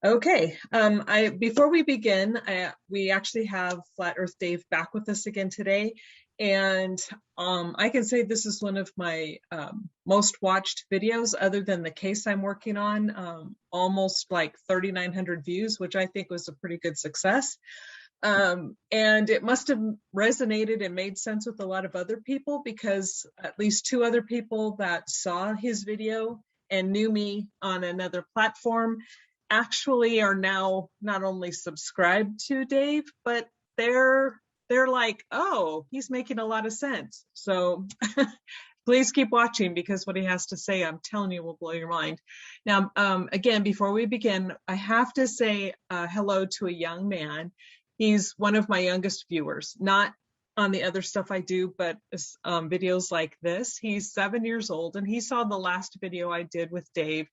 Okay. Before we begin, we actually have Flat Earth Dave back with us again today, and I can say this is one of my most watched videos, other than the case I'm working on. Almost like 3,900 views, which I think was a pretty good success. And it must have resonated and made sense with a lot of other people, because at least two other people that saw his video and knew me on another platform actually are now not only subscribed to Dave, but they're like, oh, he's making a lot of sense. So please keep watching, because what he has to say, I'm telling you, will blow your mind. Now, again, before we begin, I have to say hello to a young man. He's one of my youngest viewers, not on the other stuff I do, but videos like this. He's 7 years old, and he saw the last video I did with Dave.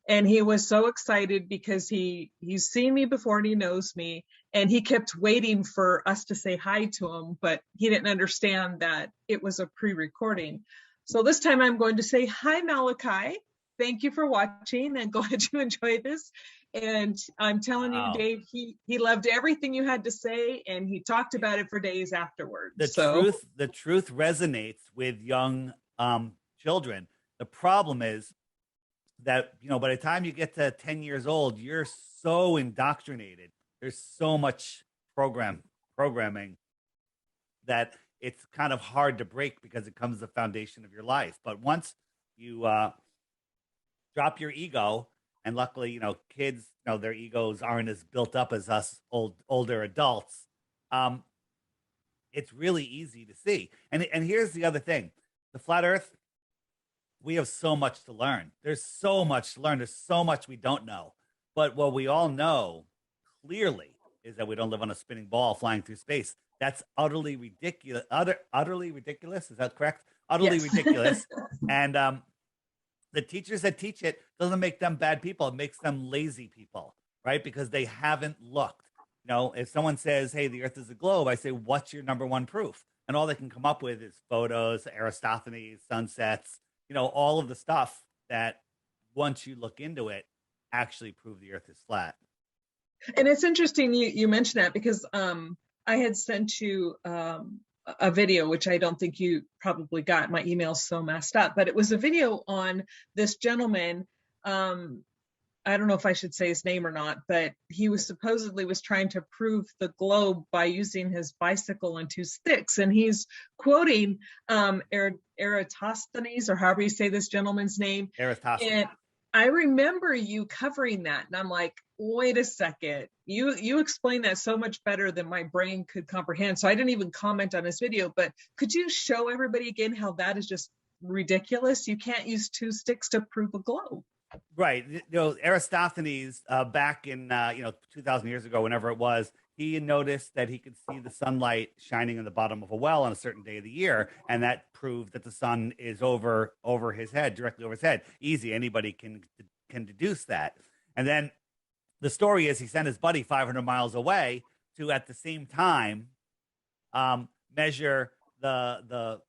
And he was so excited because he's seen me before and he knows me. And he kept waiting for us to say hi to him, but he didn't understand that it was a pre-recording. So this time I'm going to say, hi, Malachi. Thank you for watching, and glad you enjoyed this. And I'm telling you, Wow. Dave, he loved everything you had to say, and he talked about it for days afterwards. The truth resonates with young children. The problem is that, by the time you get to 10 years old, you're so indoctrinated. There's so much programming that it's kind of hard to break, because it becomes the foundation of your life. But once you drop your ego, and luckily, kids, their egos aren't as built up as us older adults. It's really easy to see. And here's the other thing: the flat Earth, we have so much to learn. There's so much to learn. There's so much we don't know. But what we all know clearly is that we don't live on a spinning ball flying through space. That's utterly ridiculous. Utterly ridiculous. Is that correct? Utterly Yes. ridiculous. And the teachers that teach it doesn't make them bad people. It makes them lazy people, right? Because they haven't looked. If someone says, hey, the Earth is a globe, I say, what's your number one proof? And all they can come up with is photos, Aristophanes, sunsets, all of the stuff that, once you look into it, actually prove the Earth is flat. And it's interesting you mentioned that, because I had sent you a video, which I don't think you probably got. My email's so messed up, but it was a video on this gentleman. I don't know if I should say his name or not, but he was supposedly trying to prove the globe by using his bicycle and two sticks. And he's quoting Eratosthenes, or however you say this gentleman's name. Aristophanes. And I remember you covering that, and I'm like, wait a second, you explained that so much better than my brain could comprehend. So I didn't even comment on his video, but could you show everybody again how that is just ridiculous? You can't use two sticks to prove a globe. Right. Aristophanes, back in 2,000 years ago, whenever it was, he noticed that he could see the sunlight shining in the bottom of a well on a certain day of the year, and that proved that the sun is over his head, directly over his head. Easy, anybody can deduce that. And then the story is, he sent his buddy 500 miles away to, at the same time, measure the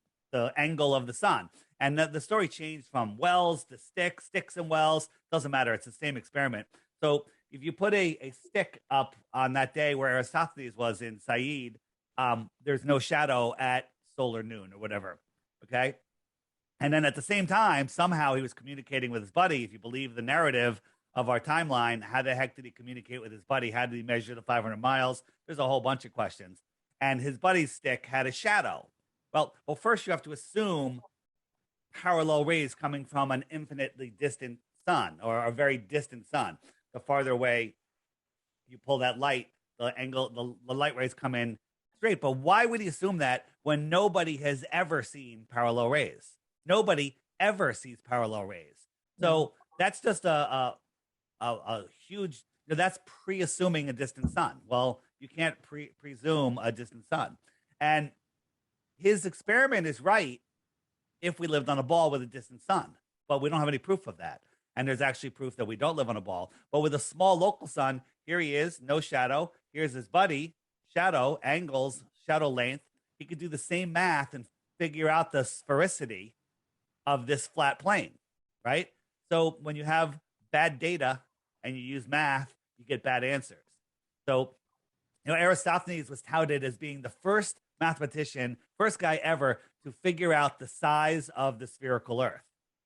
angle of the sun. And the story changed from wells to sticks and wells. Doesn't matter. It's the same experiment. So if you put a stick up on that day where Aristophanes was in Said, there's no shadow at solar noon or whatever. Okay. And then at the same time, somehow he was communicating with his buddy. If you believe the narrative of our timeline, how the heck did he communicate with his buddy? How did he measure the 500 miles? There's a whole bunch of questions. And his buddy's stick had a shadow. Well, first you have to assume parallel rays coming from an infinitely distant sun, or a very distant sun. The farther away you pull that light, the light rays come in straight. But why would he assume that when nobody has ever seen parallel rays? Nobody ever sees parallel rays. So that's just a huge, that's pre-assuming a distant sun. Well, you can't presume a distant sun. And his experiment is right if we lived on a ball with a distant sun, but we don't have any proof of that. And there's actually proof that we don't live on a ball. But with a small local sun, here he is, no shadow. Here's his buddy, shadow, angles, shadow length. He could do the same math and figure out the sphericity of this flat plane, right? So when you have bad data and you use math you get bad answers. So, Aristophanes was touted as being the first mathematician, first guy ever to figure out the size of the spherical Earth,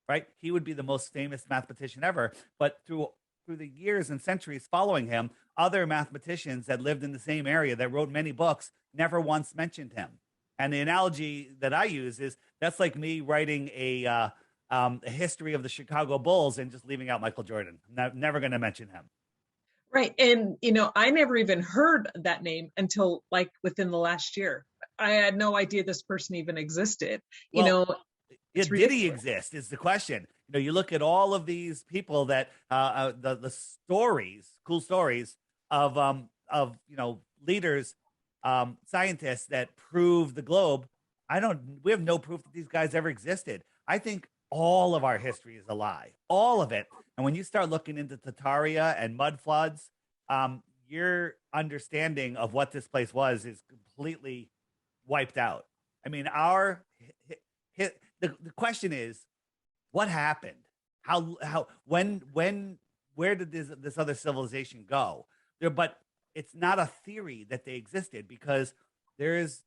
right? He would be the most famous mathematician ever. But through the years and centuries following him, other mathematicians that lived in the same area that wrote many books never once mentioned him. And the analogy that I use is that's like me writing a history of the Chicago Bulls and just leaving out Michael Jordan. Never going to mention him. Right. And, I never even heard that name until like within the last year. I had no idea this person even existed. Did he exist is the question. You look at all of these people that the stories, cool stories of leaders, scientists that prove the globe. We have no proof that these guys ever existed. I think all of our history is a lie, all of it. And when you start looking into Tartaria and mud floods, your understanding of what this place was is completely wiped out. I mean, the question is, what happened? Where did this other civilization go? But it's not a theory that they existed, because there's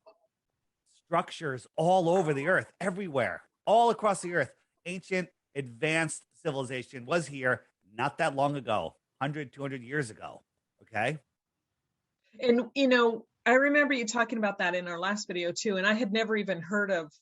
structures all over the earth, everywhere, all across the earth. Ancient, advanced civilization was here not that long ago, 100, 200 years ago. Okay. And, I remember you talking about that in our last video too. And I had never even heard of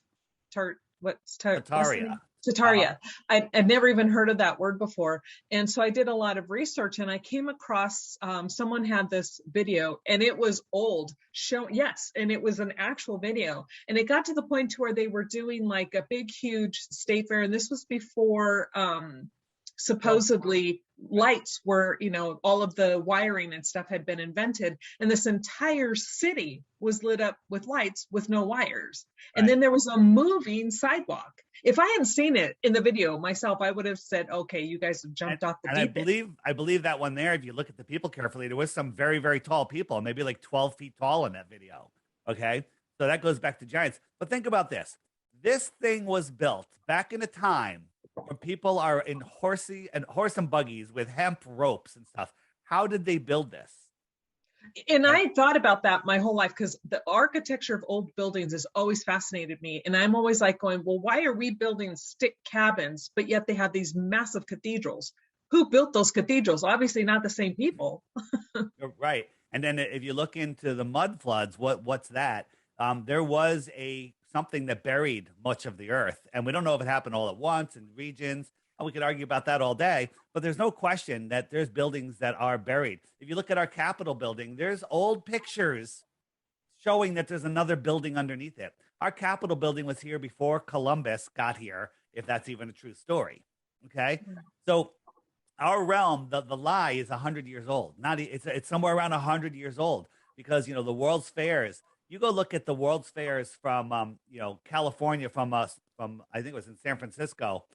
Tartaria. Tartaria. I'd never even heard of that word before. And so I did a lot of research, and I came across someone had this video, and it was old. And it was an actual video. And it got to the point to where they were doing like a big, huge state fair. And this was before supposedly lights were, all of the wiring and stuff had been invented, and this entire city was lit up with lights with no wires. Right. And then there was a moving sidewalk. If I hadn't seen it in the video myself, I would have said, okay, you guys have jumped off the deep end. I believe that one there, if you look at the people carefully, there was some very, very tall people, maybe like 12 feet tall in that video. Okay. So that goes back to giants. But think about this. This thing was built back in a time where people are in horse and buggies with hemp ropes and stuff. How did they build this? And I thought about that my whole life, because the architecture of old buildings has always fascinated me. And I'm always like going, well, why are we building stick cabins, but yet they have these massive cathedrals? Who built those cathedrals? Obviously not the same people. Right. And then if you look into the mud floods, what's that? There was something that buried much of the earth. And we don't know if it happened all at once in regions. And we could argue about that all day, but there's no question that there's buildings that are buried. If you look at our Capitol building, there's old pictures showing that there's another building underneath it. Our Capitol building was here before Columbus got here, if that's even a true story. Okay. So our realm, the lie is 100 years old. It's somewhere around 100 years old, because, the World's Fairs, you go look at the World's Fairs from, California, from I think it was in San Francisco.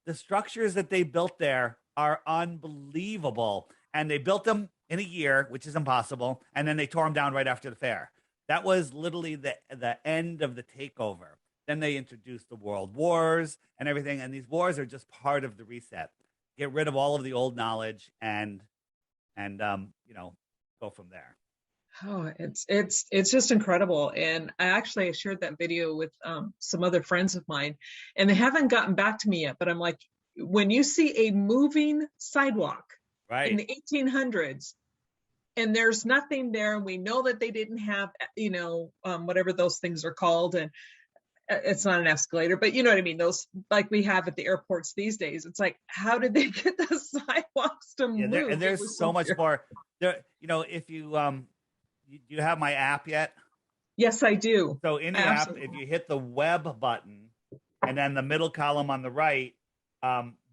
The structures that they built there are unbelievable. And they built them in a year, which is impossible. And then they tore them down right after the fair. That was literally the end of the takeover. Then they introduced the world wars and everything. And these wars are just part of the reset. Get rid of all of the old knowledge and go from there. Oh, it's just incredible. And I shared that video with some other friends of mine, and they haven't gotten back to me yet. But I'm like, when you see a moving sidewalk right in the 1800s, and there's nothing there, and we know that they didn't have, whatever those things are called, and it's not an escalator, but you know what I mean? Those like we have at the airports these days. It's like, how did they get the sidewalks to move? And there's so much more there. If you have my app yet? Yes, I do. So in your app, if you hit the web button and then the middle column on the right,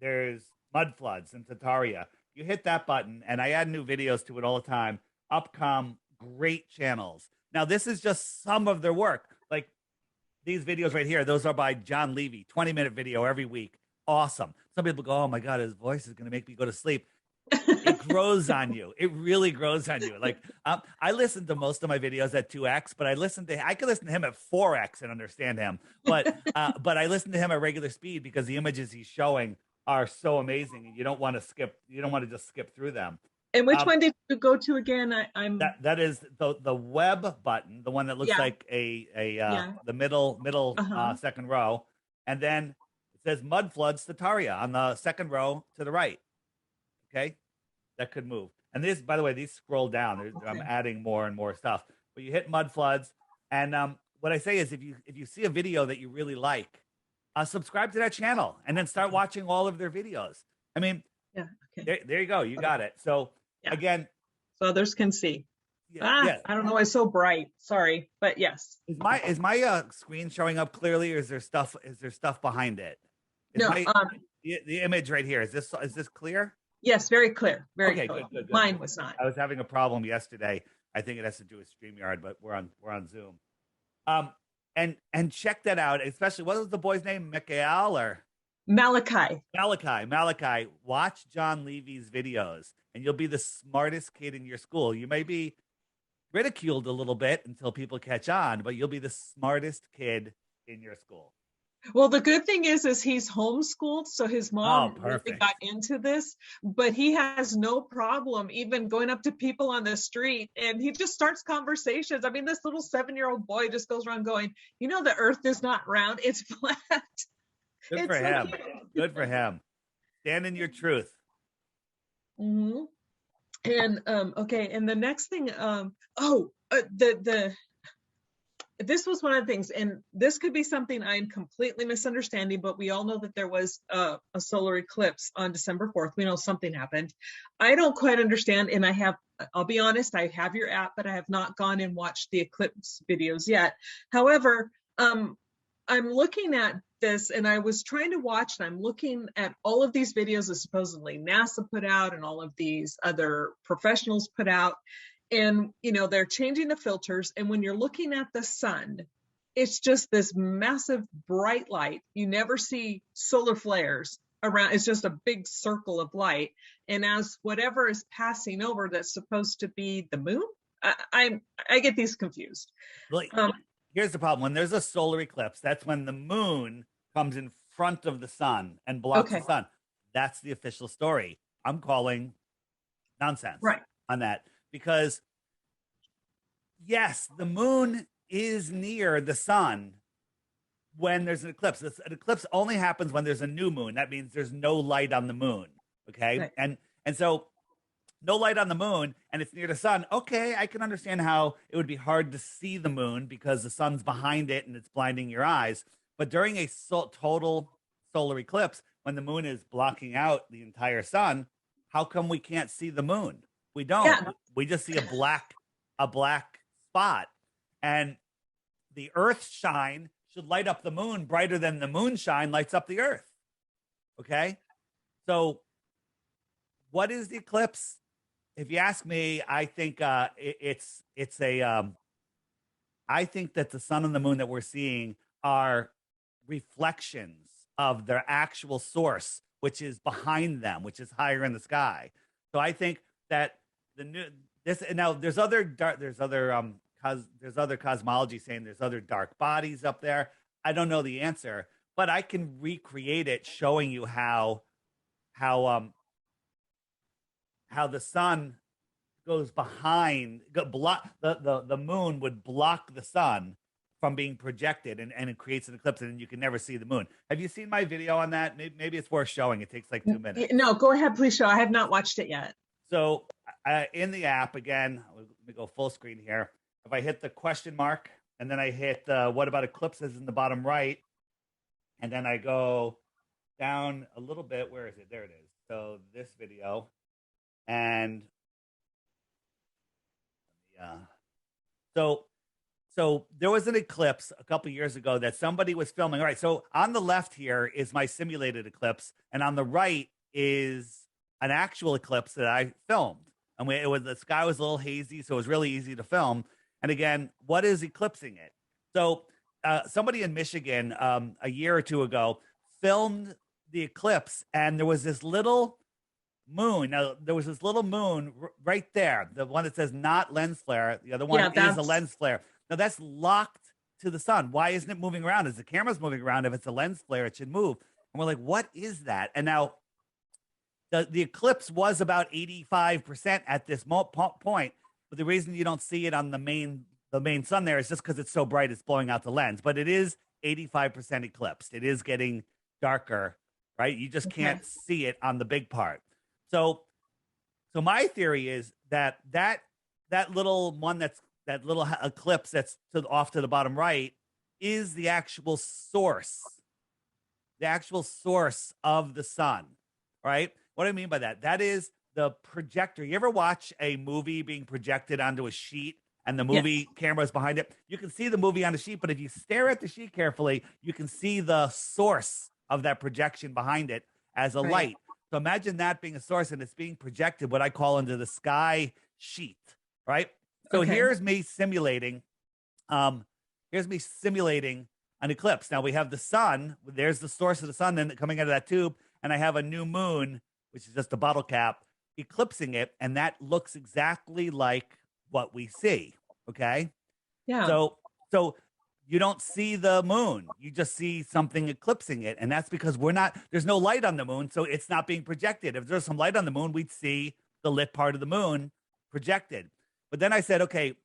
there's mud floods in Tartaria. You hit that button, and I add new videos to it all the time. Up come great channels. Now, this is just some of their work. Like these videos right here, those are by John Levy, 20-minute video every week. Awesome. Some people go, oh my God, his voice is going to make me go to sleep. It grows on you. It really grows on you. Like I listen to most of my videos at 2x, but I could listen to him at 4x and understand him. But I listen to him at regular speed because the images he's showing are so amazing, and you don't want to just skip through them. And which one did you go to again? I'm that is the web button, the one that looks yeah, like yeah. the middle Uh-huh. second row, and then it says mud floods Tataria on the second row to the right. Okay, that could move. And this, by the way, these scroll down. I'm Okay. adding more and more stuff. But you hit mud floods, and what I say is, if you see a video that you really like, subscribe to that channel, and then start Okay. watching all of their videos. I mean, Yeah. Okay. there you go. You Okay. got it. So Yeah. again, So others can see. yeah, Ah, yeah. I don't know. It's so bright. Sorry, but yes. Is my screen showing up clearly, or is there stuff behind it? Is No. my the image right here? Is this clear? Yes. Very clear. Very Okay, clear. good. Mine was not. I was having a problem yesterday. I think it has to do with StreamYard, but we're on Zoom. And check that out. Especially, what was the boy's name? Mikael or Malachi. Malachi. Watch John Levy's videos, and you'll be the smartest kid in your school. You may be ridiculed a little bit until people catch on, but you'll be the smartest kid in your school. Well, the good thing is he's homeschooled, so his mom really Perfect. got into this, but he has no problem even going up to people on the street, and he just starts conversations. I mean, this little 7-year-old boy just goes around going, the earth is not round, it's flat. Good for him. Good for him. Stand in your truth. Mm-hmm. And okay, and the next thing, this was one of the things, and this could be something I'm completely misunderstanding, but we all know that there was a solar eclipse on December 4th. We know something happened. I don't quite understand, and I'll be honest, I have your app, but I have not gone and watched the eclipse videos yet. However, I'm looking at this, and I was trying to watch, and I'm looking at all of these videos that supposedly NASA put out and all of these other professionals put out. And, they're changing the filters. And when you're looking at the sun, it's just this massive bright light. You never see solar flares around. It's just a big circle of light. And as whatever is passing over, that's supposed to be the moon. I get these confused. Well, here's the problem. When there's a solar eclipse, that's when the moon comes in front of the sun and blocks the sun. That's the official story. I'm calling nonsense on that. Because, yes, the moon is near the sun when there's an eclipse. An eclipse only happens when there's a new moon. That means there's no light on the moon. Okay. Right. And so no light on the moon and it's near the sun. Okay, I can understand how it would be hard to see the moon because the sun's behind it and it's blinding your eyes. But during a total solar eclipse, when the moon is blocking out the entire sun, how come we can't see the moon? We don't. Yeah. We just see a black spot. And the Earth shine should light up the moon brighter than the moonshine lights up the Earth. Okay? So what is the eclipse? If you ask me, I think I think that the sun and the moon that we're seeing are reflections of their actual source, which is behind them, which is higher in the sky. So I think that there's other cosmology saying there's other dark bodies up there. I don't know the answer, but I can recreate it, showing you how the sun goes behind, the moon would block the sun from being projected, and it creates an eclipse, and you can never see the moon. Have you seen my video on that? Maybe it's worth showing. It takes like 2 minutes. No, go ahead, please show. I have not watched it yet. So in the app, again, let me go full screen here. If I hit the question mark, and then I hit what about eclipses in the bottom right, and then I go down a little bit. Where is it? There it is. So this video, and so there was an eclipse a couple years ago that somebody was filming. All right, so on the left here is my simulated eclipse, and on the right is an actual eclipse that I filmed. And the sky was a little hazy, so it was really easy to film. And again, what is eclipsing it? So somebody in Michigan a year or two ago filmed the eclipse, and there was this little moon. Now, there was this little moon right there, the one that says not lens flare. The other one is a lens flare. Now, that's locked to the sun. Why isn't it moving around? As the camera's moving around, if it's a lens flare, it should move. And we're like, what is that? And now, the eclipse was about 85% at this point, but the reason you don't see it on the main sun there is just because it's so bright it's blowing out the lens. But it is 85% eclipsed. It is getting darker, right? You just Okay. can't see it on the big part. So my theory is that little one that little eclipse that's off to the bottom right is the actual source of the sun, right? What do I mean by that? That is the projector. You ever watch a movie being projected onto a sheet and the Yes. movie camera is behind it? You can see the movie on the sheet, but if you stare at the sheet carefully, you can see the source of that projection behind it as a Right. light. So imagine that being a source and it's being projected, what I call into the sky sheet, right? So Okay. here's me simulating an eclipse. Now we have the sun. There's the source of the sun then coming out of that tube, and I have a new moon, which is just a bottle cap, eclipsing it, and that looks exactly like what we see. Okay, Yeah. so you don't see the moon; you just see something eclipsing it, and that's because there's no light on the moon, so it's not being projected. If there's some light on the moon, we'd see the lit part of the moon projected. But then I said, okay,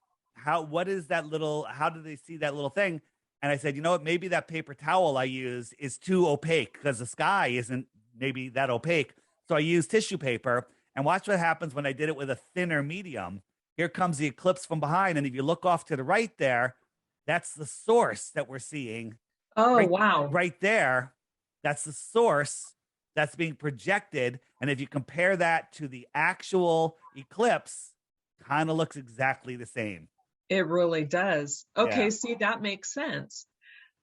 what is that little? How do they see that little thing? And I said, you know what? Maybe that paper towel I use is too opaque because the sky isn't maybe that opaque. So I used tissue paper, and watch what happens when I did it with a thinner medium. Here comes the eclipse from behind. And if you look off to the right there, that's the source that we're seeing. Oh, wow. Right there. That's the source that's being projected. And if you compare that to the actual eclipse, kind of looks exactly the same. It really does. Okay, Yeah. see, that makes sense.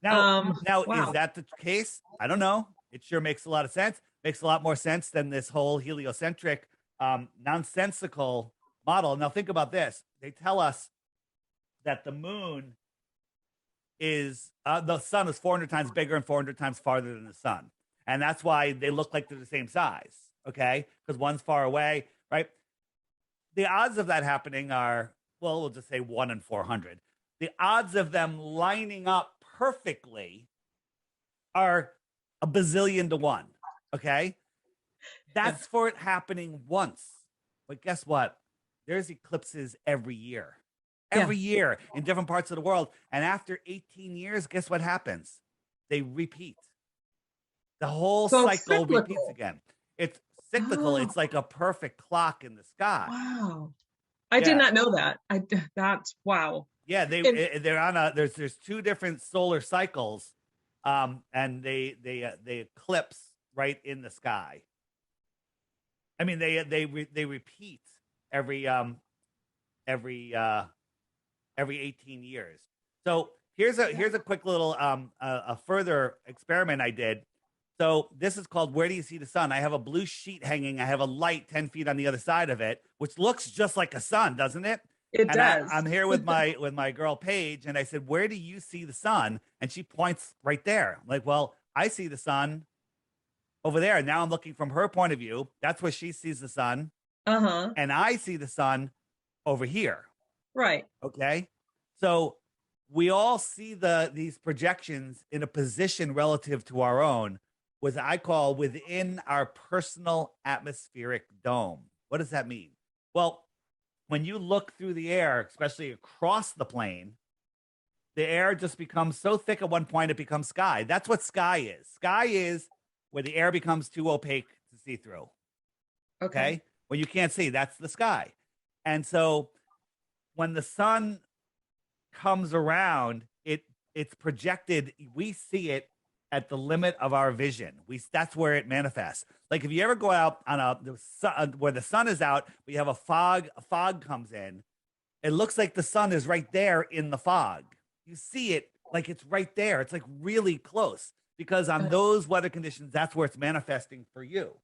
Now, is Wow. that the case? I don't know. It sure makes a lot of sense. Makes a lot more sense than this whole heliocentric, nonsensical model. Now, think about this. They tell us that the moon is, the sun is 400 times bigger and 400 times farther than the sun. And that's why they look like they're the same size, okay? Because one's far away, right? The odds of that happening are, well, we'll just say 1 in 400. The odds of them lining up perfectly are a bazillion to 1. Okay. That's for it happening once. But guess what? There's eclipses every year, year in different parts of the world. And after 18 years, guess what happens? They repeat. The whole cycle repeats again. It's cyclical. Oh. It's like a perfect clock in the sky. Wow. I did not know that. That's wow. Yeah, they're on there's 2 different solar cycles, and they eclipse right in the sky. I mean, they repeat every 18 years. So here's a quick little a further experiment I did. So this is called Where Do You See the Sun? I have a blue sheet hanging. I have a light 10 feet on the other side of it, which looks just like a sun, doesn't it? It does. I'm here with my girl Paige, and I said, "Where do you see the sun?" And she points right there. I'm like, well, I see the sun over there. Now I'm looking from her point of view. That's where she sees the sun. Uh-huh. And I see the sun over here. Right. Okay. So we all see these projections in a position relative to our own, what I call within our personal atmospheric dome. What does that mean? Well, when you look through the air, especially across the plane, the air just becomes so thick at one point it becomes sky. That's what sky is. Sky is where the air becomes too opaque to see through. Okay? When you can't see, that's the sky. And so when the sun comes around, it's projected, we see it at the limit of our vision. That's where it manifests. Like if you ever go out on where the sun is out, we have a fog comes in. It looks like the sun is right there in the fog. You see it like it's right there. It's like really close because on those weather conditions, that's where it's manifesting for you.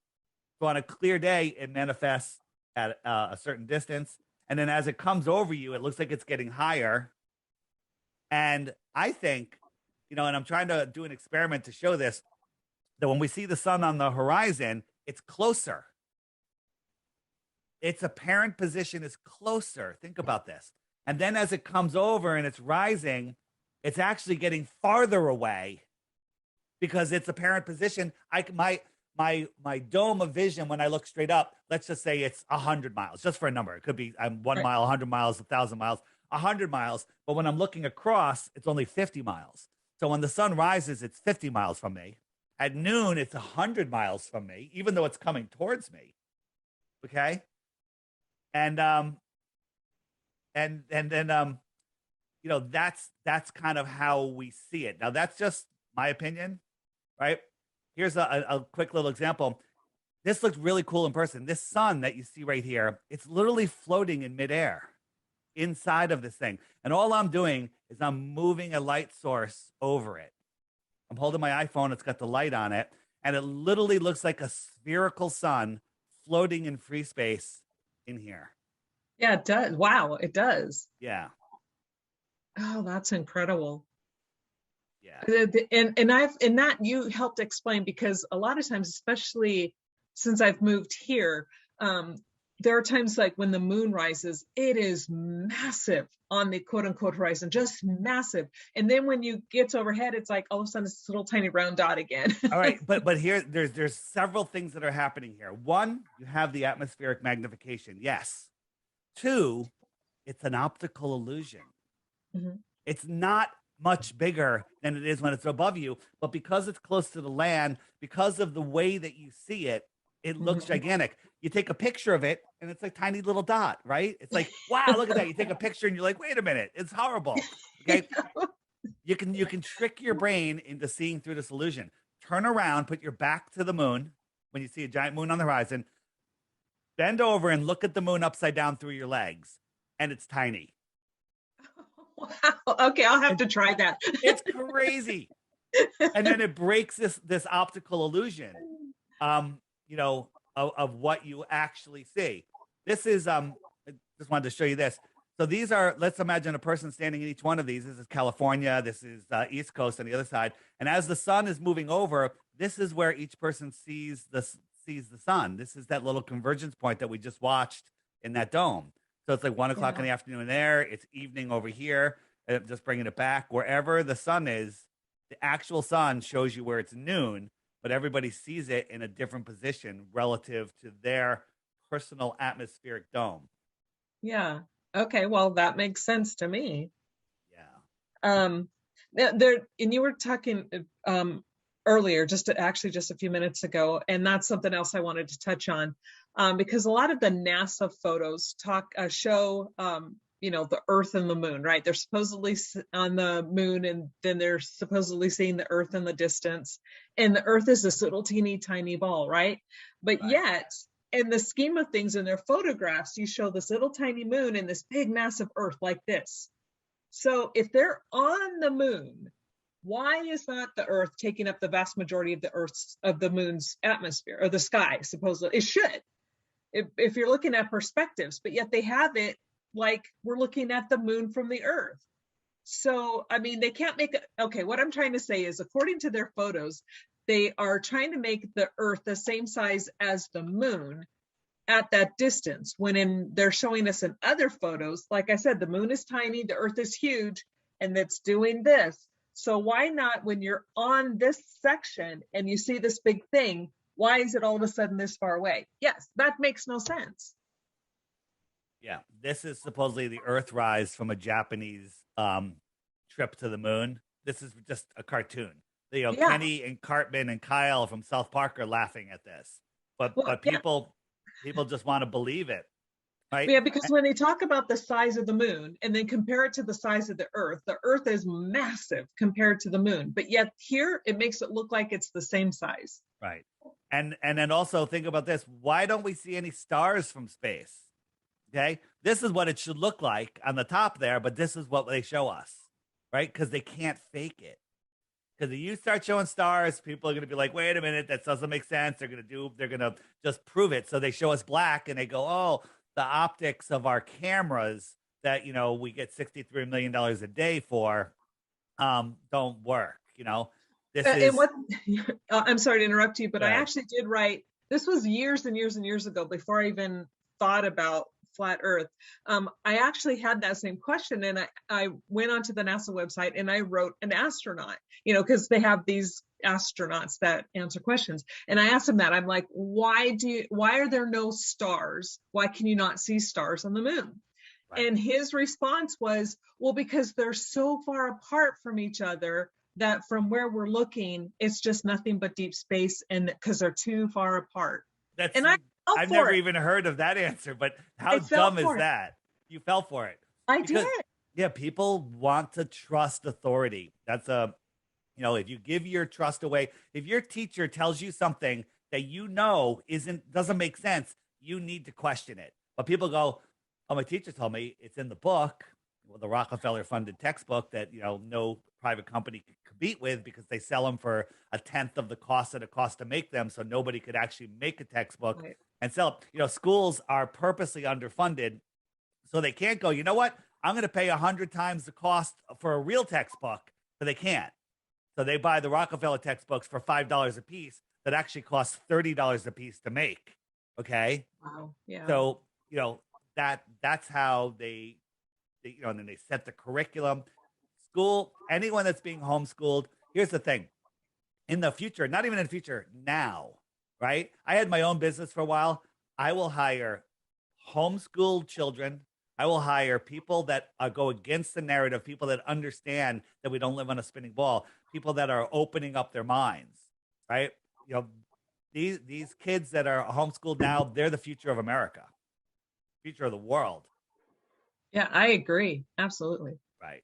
So on a clear day, it manifests at a certain distance. And then as it comes over you, it looks like it's getting higher. And I think, and I'm trying to do an experiment to show this, that when we see the sun on the horizon, it's closer. Its apparent position is closer. Think about this. And then as it comes over and it's rising, it's actually getting farther away because its apparent position, my dome of vision when I look straight up, let's just say it's 100 miles, just for a number. It could be 1 Right. mile, 100 miles, 1,000 miles, 100 miles. But when I'm looking across, it's only 50 miles. So when the sun rises, it's 50 miles from me. At noon, it's 100 miles from me, even though it's coming towards me. Okay. And then that's kind of how we see it. Now that's just my opinion, right? Here's a quick little example. This looks really cool in person. This sun that you see right here, it's literally floating in midair inside of this thing. And all I'm doing is I'm moving a light source over it. I'm holding my iPhone, it's got the light on it, and it literally looks like a spherical sun floating in free space in here. Yeah, it does. Wow, it does. Yeah. Oh, that's incredible. Yeah. And that you helped explain, because a lot of times, especially since I've moved here, there are times like when the moon rises, it is massive on the quote unquote horizon, just massive. And then when you get overhead, it's like all of a sudden it's this little tiny round dot again. All right, but here there's several things that are happening here. One, you have the atmospheric magnification. Yes. Two, it's an optical illusion. Mhm. It's not much bigger than it is when it's above you, but because it's close to the land, because of the way that you see it, it looks gigantic. You take a picture of it and it's like tiny little dot, right? It's like, wow, look at that. You take a picture and you're like, wait a minute, it's horrible. Okay. You can trick your brain into seeing through this illusion. Turn around, put your back to the moon when you see a giant moon on the horizon, bend over and look at the moon upside down through your legs, and it's tiny. Wow. Okay, I'll have to try that. It's crazy. And then it breaks this optical illusion, of what you actually see. This is I just wanted to show you this. So these are, let's imagine a person standing in each one of these. This is California. This is East Coast on the other side. And as the sun is moving over, this is where each person sees the sun. This is that little convergence point that we just watched in that dome. So it's like 1 o'clock in the afternoon there. It's evening over here. Just bringing it back. Wherever the sun is, the actual sun shows you where it's noon, but everybody sees it in a different position relative to their personal atmospheric dome. Yeah. Okay, well, that makes sense to me. Yeah. And you were talking earlier, just a few minutes ago, and that's something else I wanted to touch on, because a lot of the NASA photos show the Earth and the moon, right? They're supposedly on the moon, and then they're supposedly seeing the Earth in the distance, and the Earth is this little teeny tiny ball, right? But yet, in the scheme of things, in their photographs, you show this little tiny moon and this big massive Earth like this. So if they're on the moon, why is not the Earth taking up the vast majority of the moon's atmosphere, or the sky? Supposedly it should, if you're looking at perspectives, but yet they have it like we're looking at the moon from the Earth. So I mean, they can't make it. Okay, what I'm trying to say is, according to their photos, they are trying to make the Earth the same size as the moon at that distance, when they're showing us in other photos, like I said, the moon is tiny, the Earth is huge, and it's doing this. So why not, when you're on this section and you see this big thing, why is it all of a sudden this far away? Yes, that makes no sense. Yeah, this is supposedly the Earthrise from a Japanese trip to the moon. This is just a cartoon. Kenny and Cartman and Kyle from South Park are laughing at this, but people just want to believe it, right? Yeah, because when they talk about the size of the moon and then compare it to the size of the Earth is massive compared to the moon, but yet here it makes it look like it's the same size. Right. And then also think about this. Why don't we see any stars from space? Okay. This is what it should look like on the top there, but this is what they show us, right? Because they can't fake it. Because if you start showing stars, people are going to be like, wait a minute, that doesn't make sense. They're going to just prove it. So they show us black and they go, oh, the optics of our cameras that, we get $63 million a day for, don't work. This is. I'm sorry to interrupt you, but I Right. actually did write, this was years and years and years ago, before I even thought about flat Earth. I actually had that same question, and I went onto the NASA website and I wrote an astronaut, because they have these astronauts that answer questions. And I asked him that. I'm like, why are there no stars? Why can you not see stars on the moon? Right. And his response was, well, because they're so far apart from each other that from where we're looking, it's just nothing but deep space, and because they're too far apart. That's And I fell I've for never it. even heard of that answer, but how I fell dumb is for it. that? You fell for it. I Because did. yeah, people want to trust authority. That's a, if you give your trust away, if your teacher tells you something that doesn't make sense, you need to question it. But people go, "Oh, my teacher told me it's in the book." Well, the Rockefeller funded textbook that, no private company could compete with because they sell them for a tenth of the cost that it costs to make them. So nobody could actually make a textbook Right. and sell it. Schools are purposely underfunded. So they can't go, you know what? I'm going to pay 100 times the cost for a real textbook, but they can't. So they buy the Rockefeller textbooks for $5 a piece that actually costs $30 a piece to make. Okay. Wow. Yeah. So, that's how and then they set the curriculum. School, anyone that's being homeschooled, here's the thing. In the future, not even in the future, now, right? I had my own business for a while. I will hire homeschooled children. I will hire people that go against the narrative, people that understand that we don't live on a spinning ball, people that are opening up their minds, right? These kids that are homeschooled now, they're the future of America, future of the world. Yeah, I agree. Absolutely. Right.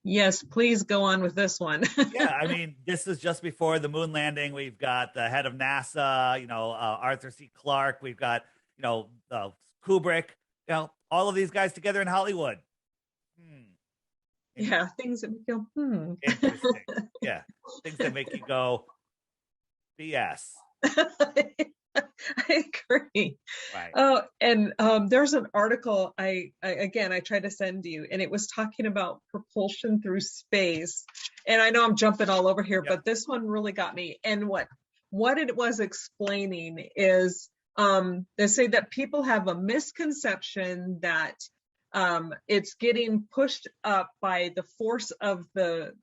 Yes, please go on with this one. Yeah, I mean, this is just before the moon landing. We've got the head of NASA, Arthur C. Clarke. We've got, Kubrick, all of these guys together in Hollywood. Yeah, things that make you go, Interesting. Yeah, things that make you go, BS. I agree. Right. Oh, and there's an article I tried to send you, and it was talking about propulsion through space. And I know I'm jumping all over here, Yep. but this one really got me. And what it was explaining is they say that people have a misconception that it's getting pushed up by the force of the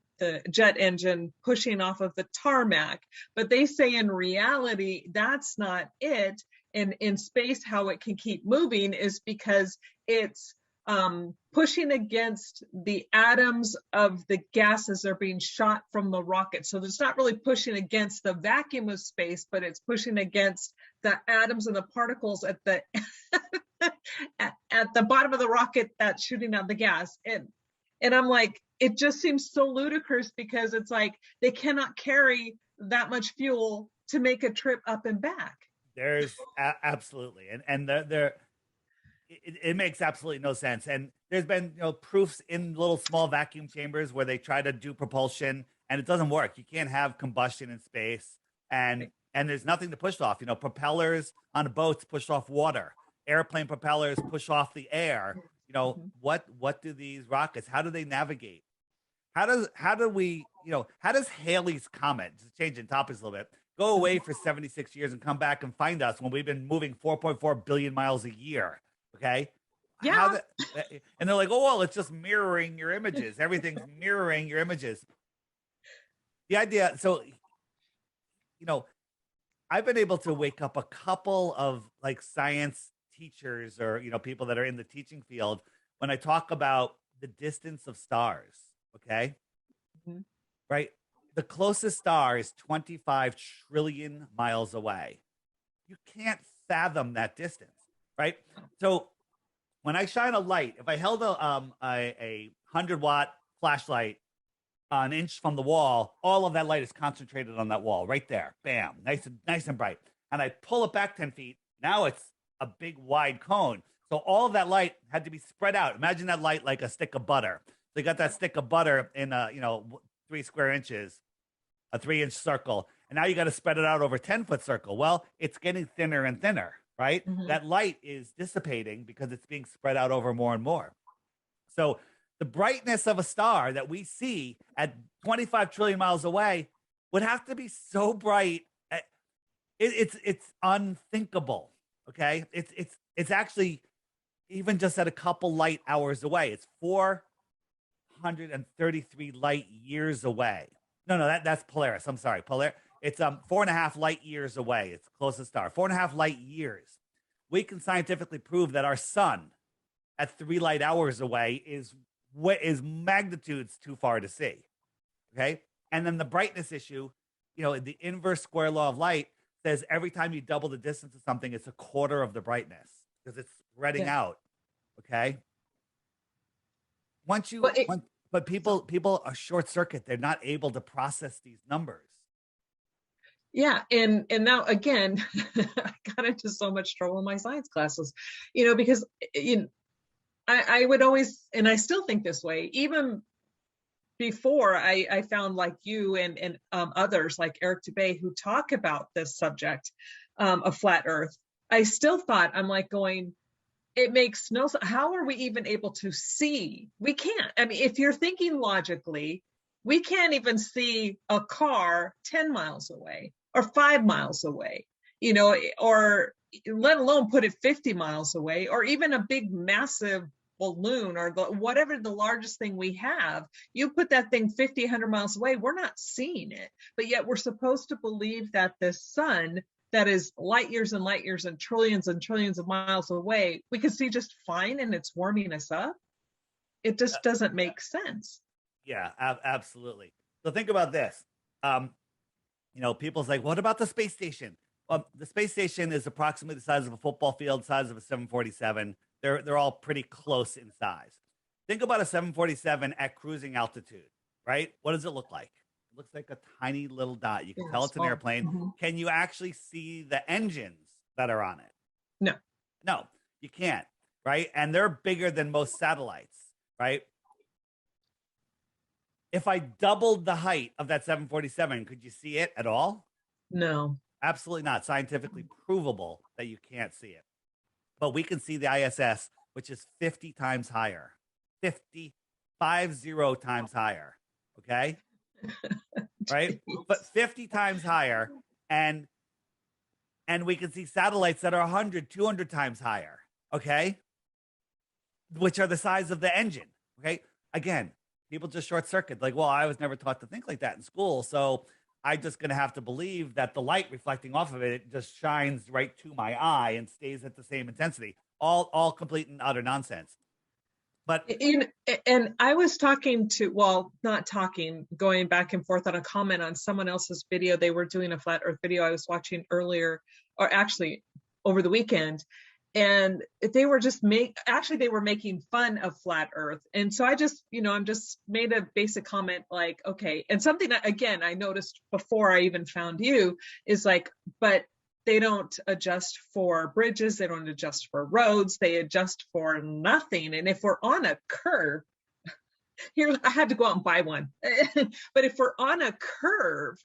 jet engine pushing off of the tarmac, but they say in reality that's not it. And in space, how it can keep moving is because it's pushing against the atoms of the gases that are being shot from the rocket. So it's not really pushing against the vacuum of space, but it's pushing against the atoms and the particles at the at the bottom of the rocket that's shooting out the gas. And I'm like, it just seems so ludicrous because it's like they cannot carry that much fuel to make a trip up and back. There's absolutely, and it makes absolutely no sense. And there's been proofs in little small vacuum chambers where they try to do propulsion and it doesn't work. You can't have combustion in space, and there's nothing to push off. Propellers on boats push off water. Airplane propellers push off the air. What do these rockets? How do they navigate? How does Halley's Comet, just changing topics a little bit, go away for 76 years and come back and find us when we've been moving 4.4 billion miles a year? Okay. Yeah. And they're like, oh, well, it's just mirroring your images. Everything's mirroring your images. The idea, so, I've been able to wake up a couple of like science teachers or, people that are in the teaching field when I talk about the distance of stars. Okay. Mm-hmm. Right. The closest star is 25 trillion miles away. You can't fathom that distance. Right. So when I shine a light, if I held a 100-watt flashlight an inch from the wall, all of that light is concentrated on that wall right there. Bam. Nice and bright. And I pull it back 10 feet. Now it's a big wide cone. So all of that light had to be spread out. Imagine that light like a stick of butter. So you got that stick of butter in 3 square inches, a 3-inch circle. And now you got to spread it out over a 10-foot circle. Well, it's getting thinner and thinner, right? Mm-hmm. That light is dissipating because it's being spread out over more and more. So the brightness of a star that we see at 25 trillion miles away would have to be so bright. It's unthinkable. Okay. It's actually even just at a couple light hours away. It's 633 light years away. No, that's Polaris. I'm sorry, Polaris. It's 4.5 light years away. It's the closest star. 4.5 light years. We can scientifically prove that our sun, at 3 light hours away, is magnitudes too far to see. Okay, and then the brightness issue. The inverse square law of light says every time you double the distance of something, it's a quarter of the brightness because it's spreading out. Okay. But people are short circuit. They're not able to process these numbers. Yeah, and now again, I got into so much trouble in my science classes, because I would always, and I still think this way, even before I found like you and others like Eric Dubay who talk about this subject of flat Earth. I still thought, I'm like going, it makes no sense. How are we even able to see? We can't. I mean, if you're thinking logically, we can't even see a car 10 miles away or 5 miles away, or let alone put it 50 miles away, or even a big, massive balloon or whatever the largest thing we have. You put that thing 50, 100 miles away, we're not seeing it. But yet we're supposed to believe that the sun that is light years and trillions of miles away, we can see just fine, and it's warming us up. It just doesn't make sense. Yeah, absolutely. So think about this. People's like, what about the space station? The space station is approximately the size of a football field, size of a 747. They're all pretty close in size. Think about a 747 at cruising altitude, right? What does it look like? It looks like a tiny little dot. You can tell it's an airplane. Mm-hmm. Can you actually see the engines that are on it? No, you can't, right? And they're bigger than most satellites, right? If I doubled the height of that 747, could you see it at all? No. Absolutely not. Scientifically provable that you can't see it. But we can see the ISS, which is 50 times higher. 50 times higher. Okay? Right? But 50 times higher. And we can see satellites that are 100, 200 times higher. Okay? Which are the size of the engine. Okay? Again, people just short circuit. Like, well, I was never taught to think like that in school. So I'm just going to have to believe that the light reflecting off of it just shines right to my eye and stays at the same intensity. All complete and utter nonsense. But and I was talking to, not talking, going back and forth on a comment on someone else's video. They were doing a flat Earth video I was watching earlier, or actually over the weekend. And they were they were making fun of flat Earth. And so I just, I'm just made a basic comment like, okay. And something that, again, I noticed before I even found you is like, but they don't adjust for bridges. They don't adjust for roads. They adjust for nothing. And if we're on a curve, here, I had to go out and buy one. But if we're on a curve,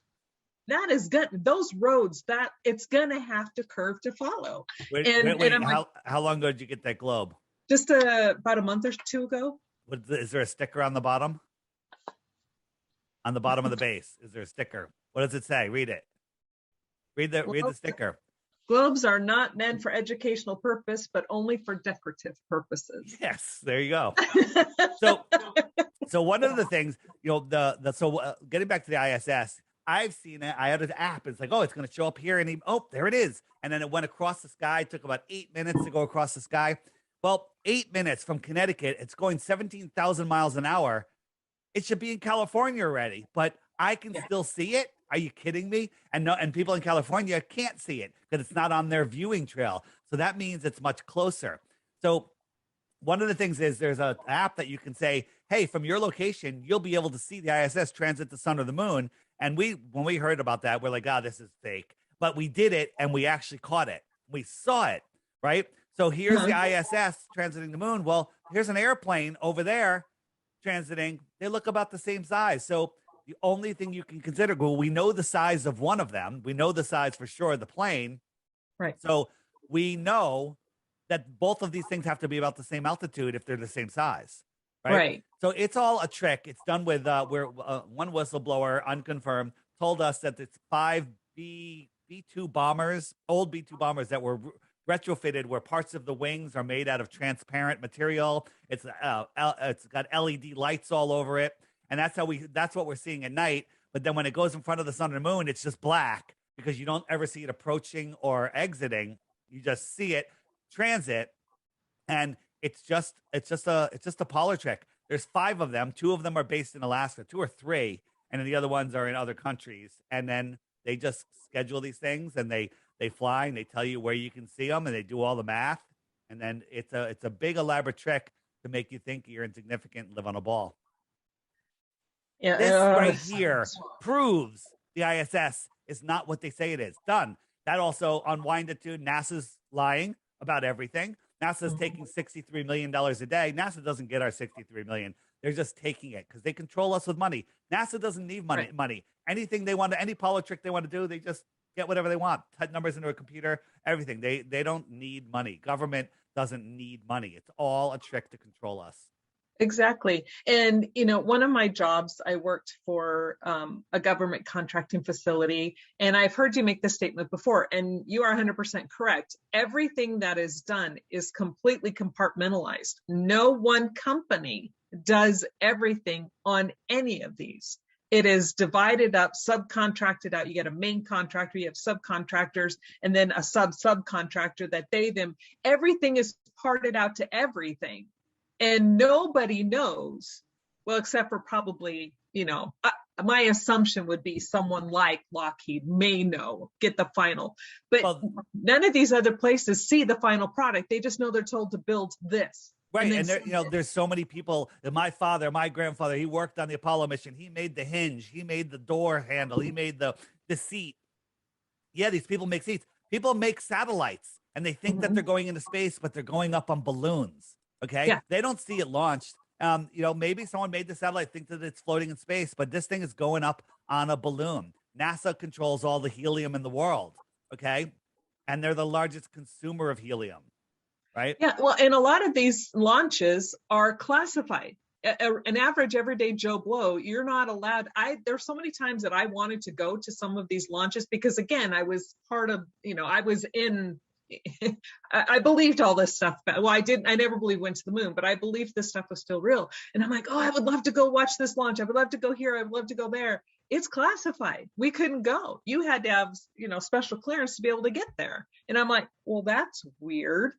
that is good. Those roads, that it's gonna have to curve to follow. Wait, how long ago did you get that globe? Just about a month or two ago. Is there a sticker on the bottom? On the bottom of the base, is there a sticker? What does it say? Read it. Read the sticker. Globes are not meant for educational purpose, but only for decorative purposes. Yes, there you go. So one of the things, getting back to the ISS. I've seen it. I had an app. It's like, oh, it's going to show up here. And there it is. And then it went across the sky. It took about 8 minutes to go across the sky. Well, 8 minutes from Connecticut. It's going 17,000 miles an hour. It should be in California already, but I can still see it. Are you kidding me? And people in California can't see it because it's not on their viewing trail. So that means it's much closer. So one of the things is there's an app that you can say, hey, from your location, you'll be able to see the ISS transit the sun or the moon. And when we heard about that, we're like, this is fake. But we did it, and we actually caught it. We saw it, right? So here's the ISS transiting the moon. Well, here's an airplane over there transiting. They look about the same size. So the only thing you can consider, we know the size of one of them. We know the size for sure of the plane. Right. So we know that both of these things have to be about the same altitude if they're the same size. Right. So it's all a trick. It's done with one whistleblower, unconfirmed, told us that it's 5 B-2 bombers, old B-2 bombers that were retrofitted where parts of the wings are made out of transparent material. It's got LED lights all over it, and that's what we're seeing at night. But then when it goes in front of the sun and the moon, it's just black because you don't ever see it approaching or exiting. You just see it transit, and it's just a parlor trick. There's 5 of them. 2 of them are based in Alaska, 2 or 3, and then the other ones are in other countries. And then they just schedule these things, and they fly and they tell you where you can see them, and they do all the math. And then it's a big elaborate trick to make you think you're insignificant and live on a ball. Yeah, This right here proves the ISS is not what they say it is. Done. That also unwinded to NASA's lying about everything. NASA's taking $63 million a day. NASA doesn't get our $63 million. They're just taking it because they control us with money. NASA doesn't need money. Right. Money. Anything they want to, any politic trick they want to do, they just get whatever they want. Type numbers into a computer, everything. They don't need money. Government doesn't need money. It's all a trick to control us. Exactly. And, you know, one of my jobs, I worked for a government contracting facility, and I've heard you make this statement before, and you are 100% correct. Everything that is done is completely compartmentalized. No one company does everything on any of these. It is divided up, subcontracted out. You get a main contractor, you have subcontractors, and then a subcontractor that everything is parted out to everything. And nobody knows, well, except for probably, you know, my assumption would be someone like Lockheed may know, get the final. But none of these other places see the final product. They just know they're told to build this. Right. And there, you know, there's so many people. My father, my grandfather, he worked on the Apollo mission. He made the hinge. He made the door handle. He made the seat. Yeah, these people make seats. People make satellites, and they think that they're going into space, but they're going up on balloons. Okay. Yeah. They don't see it launched. You know, maybe someone made the satellite, think that it's floating in space, but this thing is going up on a balloon. NASA controls all the helium in the world. Okay. And they're the largest consumer of helium. Right. Yeah. Well, and a lot of these launches are classified. An average everyday Joe Blow, you're not allowed. There's so many times that I wanted to go to some of these launches because, again, I was part of, you know, I was in, I believed all this stuff. Well, I never believed went to the moon, but I believed this stuff was still real. And I'm like, oh, I would love to go watch this launch. I would love to go here. I would love to go there. It's classified. We couldn't go. You had to have, you know, special clearance to be able to get there. And I'm like, well, that's weird.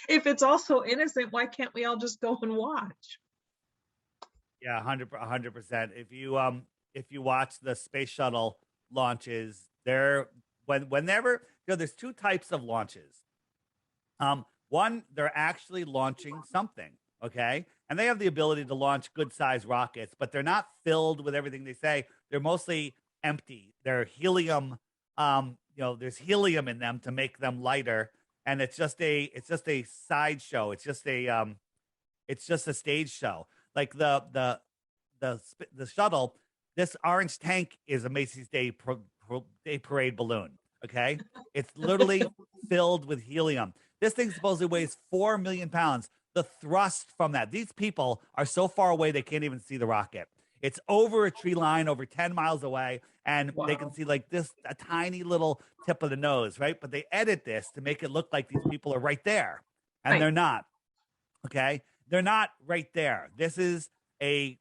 If it's also innocent, why can't we all just go and watch? Yeah, 100%. If you watch the space shuttle launches, whenever, you know, there's 2 types of launches. One, they're actually launching something, okay? And they have the ability to launch good-sized rockets, but they're not filled with everything they say. They're mostly empty. They're helium, you know, there's helium in them to make them lighter, and it's just a sideshow. It's just a stage show. Like the shuttle, this orange tank is a Macy's Day Parade balloon. Okay, it's literally filled with helium. This thing supposedly weighs 4 million pounds. The thrust from that, these people are so far away they can't even see the rocket. It's over a tree line, over 10 miles away, and they can see like this, a tiny little tip of the nose, right? But they edit this to make it look like these people are right there, and they're not. Okay, they're not right there. This is a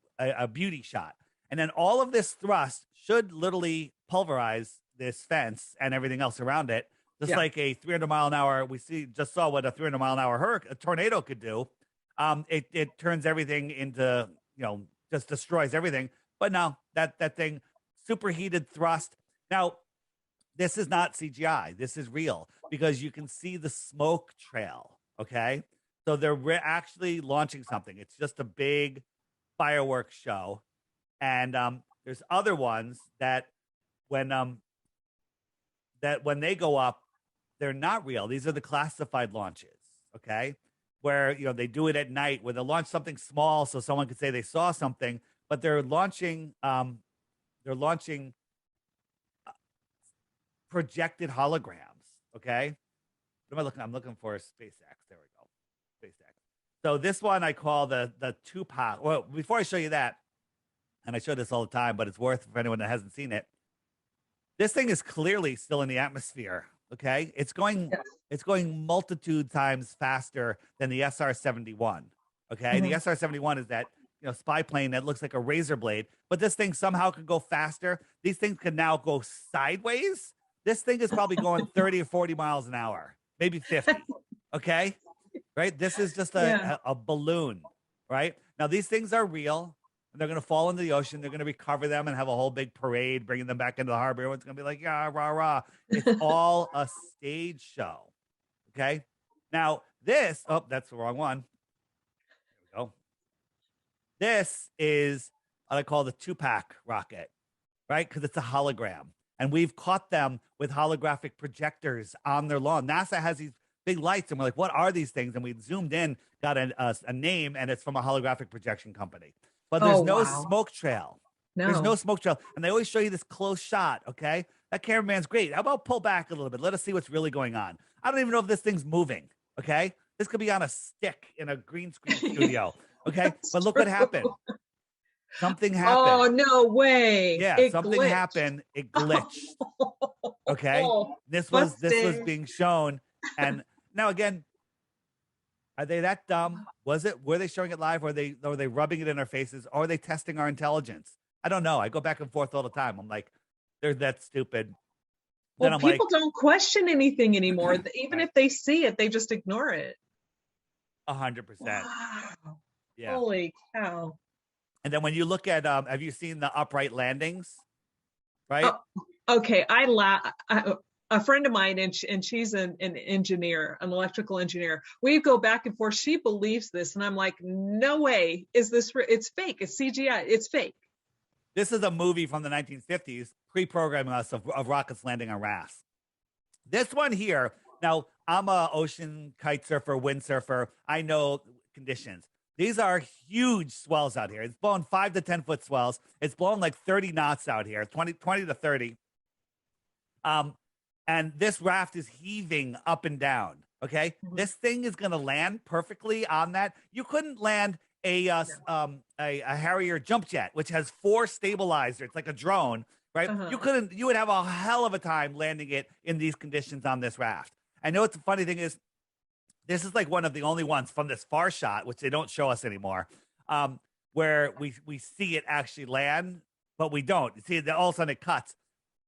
beauty shot, and then all of this thrust should literally pulverize this fence and everything else around it, just like a 300 mile an hour. Just saw what a 300 mile an hour a tornado could do. It turns everything into, you know, just destroys everything. But no, that thing, superheated thrust. Now, this is not CGI. This is real because you can see the smoke trail. Okay, so they're actually launching something. It's just a big fireworks show, and there's other ones that when they go up, they're not real. These are the classified launches, okay? Where, you know, they do it at night, where they launch something small so someone could say they saw something, but they're launching projected holograms, okay? What am I looking? I'm looking for SpaceX. There we go. SpaceX. So this one I call the Tupac. Well, before I show you that, and I show this all the time, but it's worth for anyone that hasn't seen it. This thing is clearly still in the atmosphere. Okay, it's Yes. going multitude times faster than the SR-71. Okay, the Mhm. SR-71 is that spy plane that looks like a razor blade, but this thing somehow can go faster. These things can now go sideways. This thing is probably going 30 or 40 miles an hour, maybe 50. Okay, right? This is just Yeah. a balloon, right? Now these things are real. And they're going to fall into the ocean. They're going to recover them and have a whole big parade, bringing them back into the harbor. Everyone's going to be like, yeah, rah, rah. It's all a stage show. Okay. Now, that's the wrong one. There we go. This is what I call the Tupac rocket, right? Because it's a hologram. And we've caught them with holographic projectors on their lawn. NASA has these big lights, and we're like, what are these things? And we zoomed in, got a name, and it's from a holographic projection company. But there's Oh, no wow. smoke trail. There's no No. smoke trail. And they always show you this close shot, okay? That cameraman's great. How about pull back a little bit? Let us see what's really going on. I don't even know if this thing's moving, okay? This could be on a stick in a green screen studio, okay? That's But look what true. happened. Something Oh, happened. no way. Yeah, It something glitched. happened. It glitched. Okay. This was Busted. being shown. And now again, are they that dumb? Were they showing it live? Or were they rubbing it in our faces? Or are they testing our intelligence? I don't know. I go back and forth all the time. I'm like, they're that stupid. Then Well, I'm people like, don't question anything anymore. Even right, if they see it, they just ignore it. 100%. Wow. Yeah. Holy cow. And then when you look at, have you seen the upright landings? Right? Oh, okay. A friend of mine, and she's an engineer, an electrical engineer. We go back and forth. She believes this, and I'm like, no way. Is this? It's fake. It's CGI. It's fake. This is a movie from the 1950s, pre-programming us of rockets landing on Ras. This one here, now I'm a ocean kite surfer, windsurfer. I know conditions. These are huge swells out here. It's blowing 5 to 10 foot swells. It's blowing like 30 knots out here, 20 to 30. And this raft is heaving up and down. Okay. Mhm. This thing is going to land perfectly on that. You couldn't land a Harrier jump jet, which has 4 stabilizers. It's like a drone, right? Uh-huh. You would have a hell of a time landing it in these conditions on this raft. I know it's the funny thing is, this is like one of the only ones from this far shot, which they don't show us anymore, where we see it actually land, but we don't. You see, all of a sudden it cuts.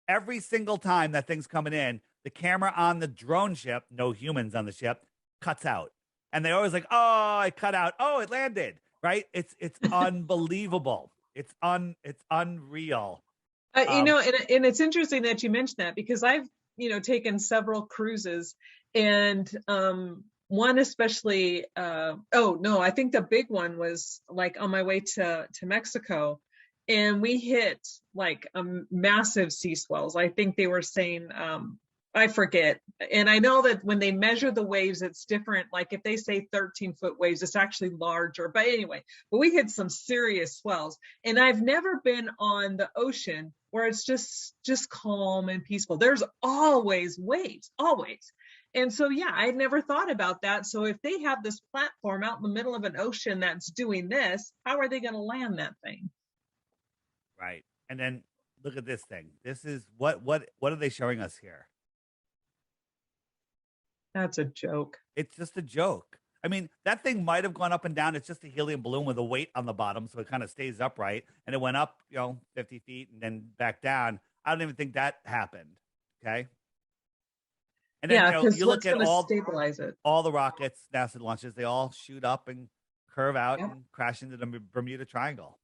Every single time that thing's coming in, the camera on the drone ship, no humans on the ship, cuts out. And they always like, oh, it cut out. Oh, it landed. Right? It's unbelievable. It's unreal. And it's interesting that you mentioned that, because I've, taken several cruises, and one especially, oh no, I think the big one was like on my way to Mexico, and we hit like massive sea swells. I think they were saying, I forget. And I know that when they measure the waves, it's different. Like if they say 13-foot waves, it's actually larger. But anyway, but we hit some serious swells. And I've never been on the ocean where it's just calm and peaceful. There's always waves, always. And so, yeah, I never thought about that. So if they have this platform out in the middle of an ocean that's doing this, how are they going to land that thing? Right. And then look at this thing. This is what are they showing us here? That's a joke. It's just a joke. I mean, that thing might have gone up and down. It's just a helium balloon with a weight on the bottom, so it kind of stays upright. And it went up, 50 feet and then back down. I don't even think that happened. Okay. And then, Yeah, because you look what's at going to stabilize it? all the rockets NASA launches, they all shoot up and curve out Yep. and crash into the Bermuda Triangle.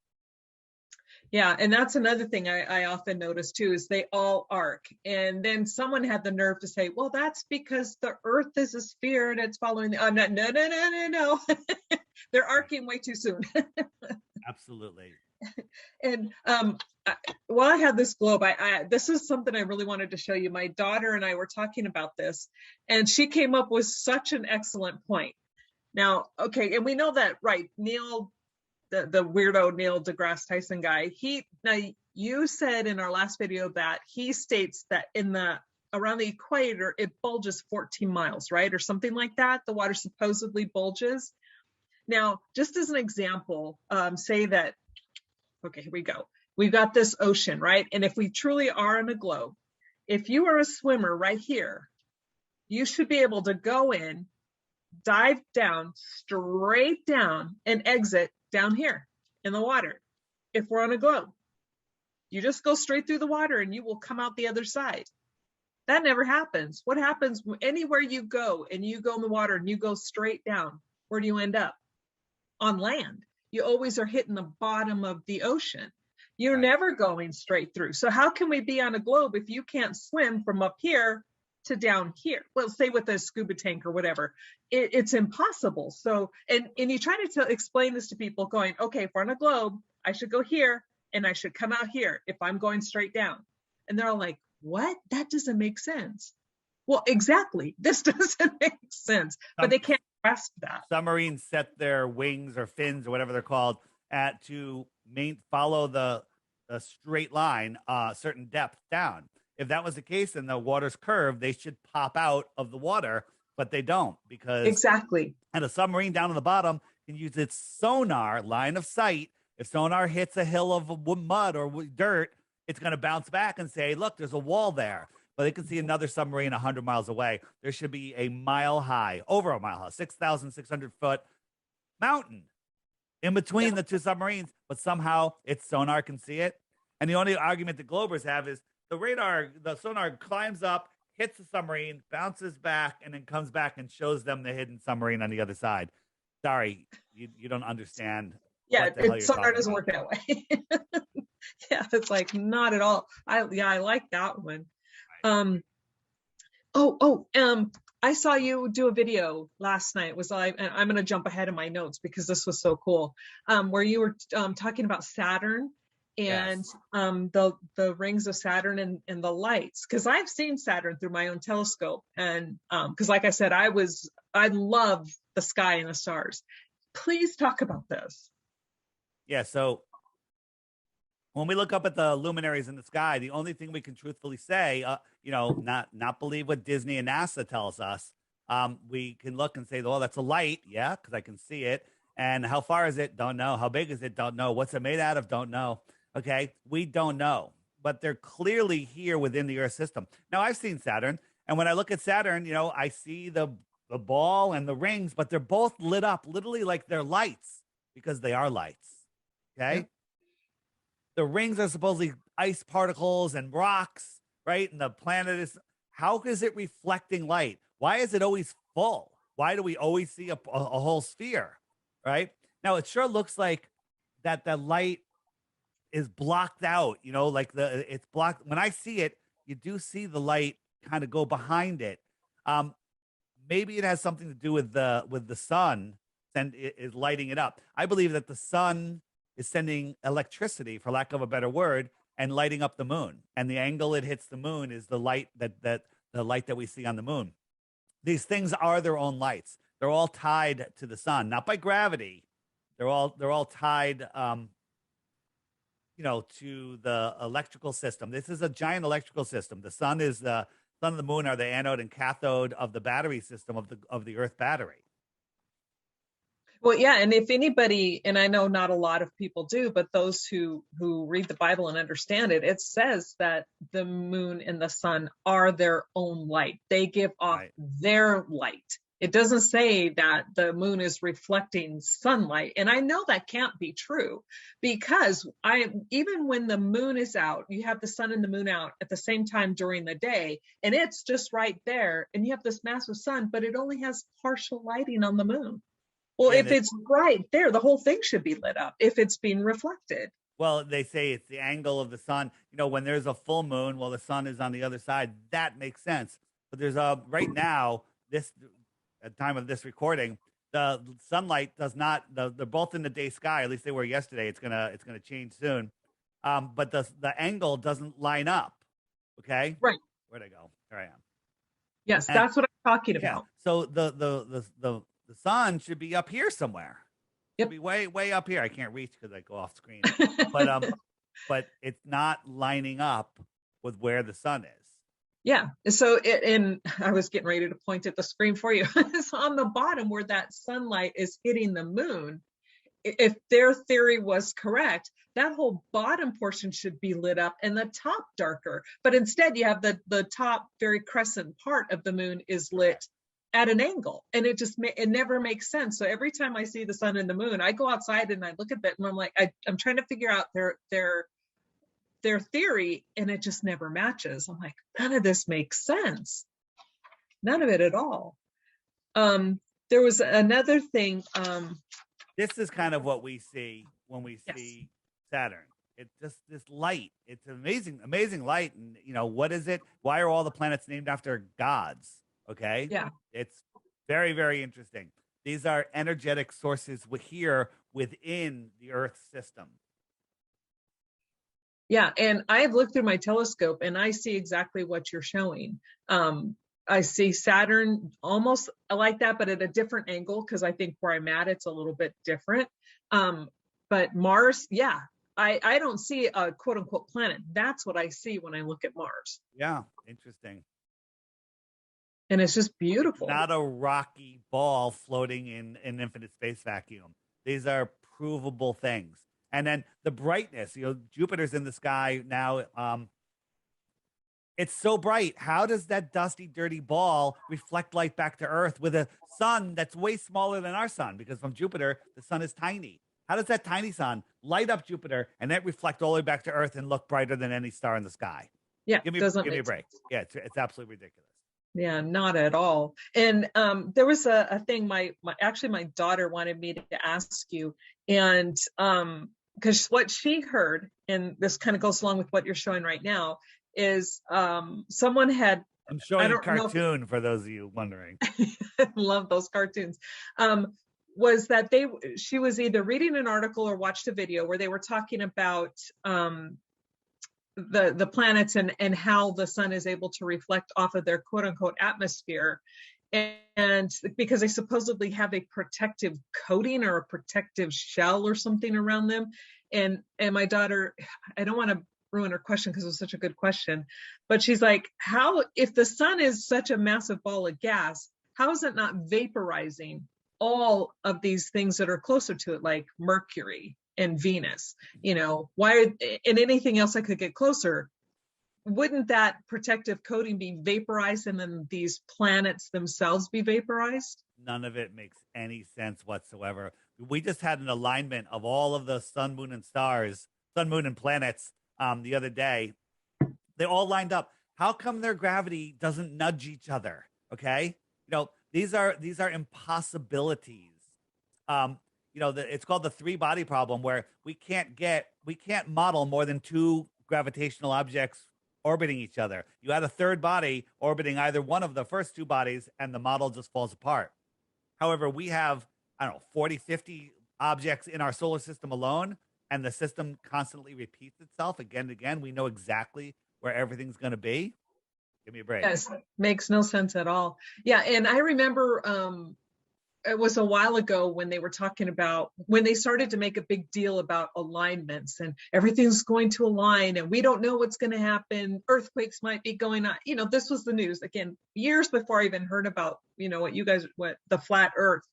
Yeah, and that's another thing I often notice too, is they all arc. And then someone had the nerve to say, well, that's because the Earth is a sphere and it's following the, I'm not, no. They're arcing way too soon. Absolutely. And while I had this globe, this is something I really wanted to show you. My daughter and I were talking about this, and she came up with such an excellent point. Now, okay, and we know that, right, Neil, the weirdo Neil deGrasse Tyson guy, now you said in our last video that he states that around the equator, it bulges 14 miles, right? Or something like that. The water supposedly bulges. Now, just as an example, say that, okay, here we go. We've got this ocean, right? And if we truly are in a globe, if you are a swimmer right here, you should be able to go in, dive down, straight down, and exit down here in the water. If we're on a globe, you just go straight through the water and you will come out the other side. That never happens. What happens anywhere you go and you go in the water and you go straight down? Where do you end up? On land. You always are hitting the bottom of the ocean. You're never going straight through. So how can we be on a globe if you can't swim from up here to down here? Well, say with a scuba tank or whatever, it's impossible. So, and you try to explain this to people going, okay, if we're on a globe, I should go here and I should come out here if I'm going straight down. And they're all like, what? That doesn't make sense. Well, exactly. This doesn't make sense, but they can't grasp that. Submarines set their wings or fins or whatever they're called to follow the straight line, certain depth down. If that was the case and the water's curved, they should pop out of the water, but they don't, because exactly. And a submarine down on the bottom can use its sonar line of sight. If sonar hits a hill of mud or dirt, it's going to bounce back and say, look, there's a wall there. But they can see another submarine 100 miles away. There should be a mile high, over a mile high, 6,600 foot mountain in between the two submarines, but somehow its sonar can see it. And the only argument the Globers have is the sonar climbs up, hits the submarine, bounces back, and then comes back and shows them the hidden submarine on the other side. Sorry, you don't understand. Yeah, sonar doesn't work that way. Yeah, it's like not at all. I like that one. I saw you do a video last night. And I'm going to jump ahead of my notes because this was so cool. Where you were talking about Saturn and the rings of Saturn and the lights. Because I've seen Saturn through my own telescope, and because, like I said, I love the sky and the stars. Please talk about this. Yeah. So when we look up at the luminaries in the sky, the only thing we can truthfully say, not believe what Disney and NASA tells us. We can look and say, well, that's a light. Yeah, because I can see it. And how far is it? Don't know. How big is it? Don't know. What's it made out of? Don't know. Okay, we don't know. But they're clearly here within the Earth system. Now, I've seen Saturn. And when I look at Saturn, I see the ball and the rings, but they're both lit up literally like they're lights, because they are lights. Okay. Yeah. The rings are supposedly ice particles and rocks, right? And the planet how is it reflecting light? Why is it always full? Why do we always see a whole sphere, right? Now, it sure looks like that light is blocked out, it's blocked. When I see it, you do see the light kind of go behind it. Maybe it has something to do with the sun and it is lighting it up. I believe that the sun is sending electricity, for lack of a better word, and lighting up the moon. And the angle it hits the moon is the light the light that we see on the moon. These things are their own lights. They're all tied to the sun, not by gravity. They're all tied, to the electrical system. This is a giant electrical system. The sun and the moon are the anode and cathode of the battery system of the Earth battery. Well, yeah, and if anybody, and I know not a lot of people do, but those who read the Bible and understand it, it says that the moon and the sun are their own light. They give off their light. It doesn't say that the moon is reflecting sunlight. And I know that can't be true, because even when the moon is out, you have the sun and the moon out at the same time during the day, and it's just right there, and you have this massive sun, but it only has partial lighting on the moon. Well, if it's right there, the whole thing should be lit up if it's being reflected. Well, they say it's the angle of the sun. When there's a full moon, the sun is on the other side. That makes sense. But there's right now, at the time of this recording, the sunlight does not. They're both in the day sky. At least they were yesterday. It's gonna change soon. But the angle doesn't line up. Okay. Right. Where'd I go? There I am. Yes, that's what I'm talking about. So the sun should be up here somewhere. Yep. Should be way up here. I can't reach because I go off screen. But it's not lining up with where the sun is. Yeah. So and I was getting ready to point at the screen for you. It's on the bottom where that sunlight is hitting the moon. if their theory was correct, that whole bottom portion should be lit up and the top darker. But instead, you have the top very crescent part of the moon is lit at an angle, and it never makes sense. So every time I see the sun and the moon, I go outside and I look at that, and I'm like, I'm trying to figure out their theory, and it just never matches. I'm like, none of this makes sense. None of it at all. There was another thing. This is kind of what we see when we see Saturn. It's just this light. It's amazing, amazing light. And what is it? Why are all the planets named after gods? Okay. Yeah. It's very, very interesting. These are energetic sources here within the Earth system. Yeah, and I've looked through my telescope and I see exactly what you're showing. I see Saturn almost like that, but at a different angle, because I think where I'm at, it's a little bit different. But Mars, yeah, I don't see a quote unquote planet. That's what I see when I look at Mars. Yeah, interesting. And it's just beautiful. Not a rocky ball floating in an infinite space vacuum. These are provable things. And then the brightness, Jupiter's in the sky now. It's so bright. How does that dusty, dirty ball reflect light back to Earth with a sun that's way smaller than our sun? Because from Jupiter, the sun is tiny. How does that tiny sun light up Jupiter and then reflect all the way back to Earth and look brighter than any star in the sky? Yeah, give me a break. Sense. Yeah, it's absolutely ridiculous. Yeah, not at all. And there was a thing my daughter wanted me to ask you, and because what she heard, and this kind of goes along with what you're showing right now, is someone had. I'm showing a cartoon for those of you wondering. Love those cartoons. Was that she was either reading an article or watched a video where they were talking about the planets and how the sun is able to reflect off of their quote unquote atmosphere. And because they supposedly have a protective coating or a protective shell or something around them. And my daughter, I don't want to ruin her question because it was such a good question, but she's like, how, if the sun is such a massive ball of gas, how is it not vaporizing all of these things that are closer to it, like Mercury and Venus? Why, and anything else that could get closer? Wouldn't that protective coating be vaporized and then these planets themselves be vaporized? None of it makes any sense whatsoever. We just had an alignment of all of the sun, moon, and stars, sun, moon, and planets the other day. They all lined up. How come their gravity doesn't nudge each other? Okay. These are impossibilities. It's called the three body problem, where we can't model more than two gravitational objects orbiting each other. You add a third body orbiting either one of the first two bodies and the model just falls apart. However, we have, 40, 50 objects in our solar system alone, and the system constantly repeats itself again and again. We know exactly where everything's going to be. Give me a break. Yes, makes no sense at all. Yeah, and I remember it was a while ago when they were talking about, when they started to make a big deal about alignments and everything's going to align and we don't know what's going to happen. Earthquakes might be going on. This was the news again, years before I even heard about, what the flat earth.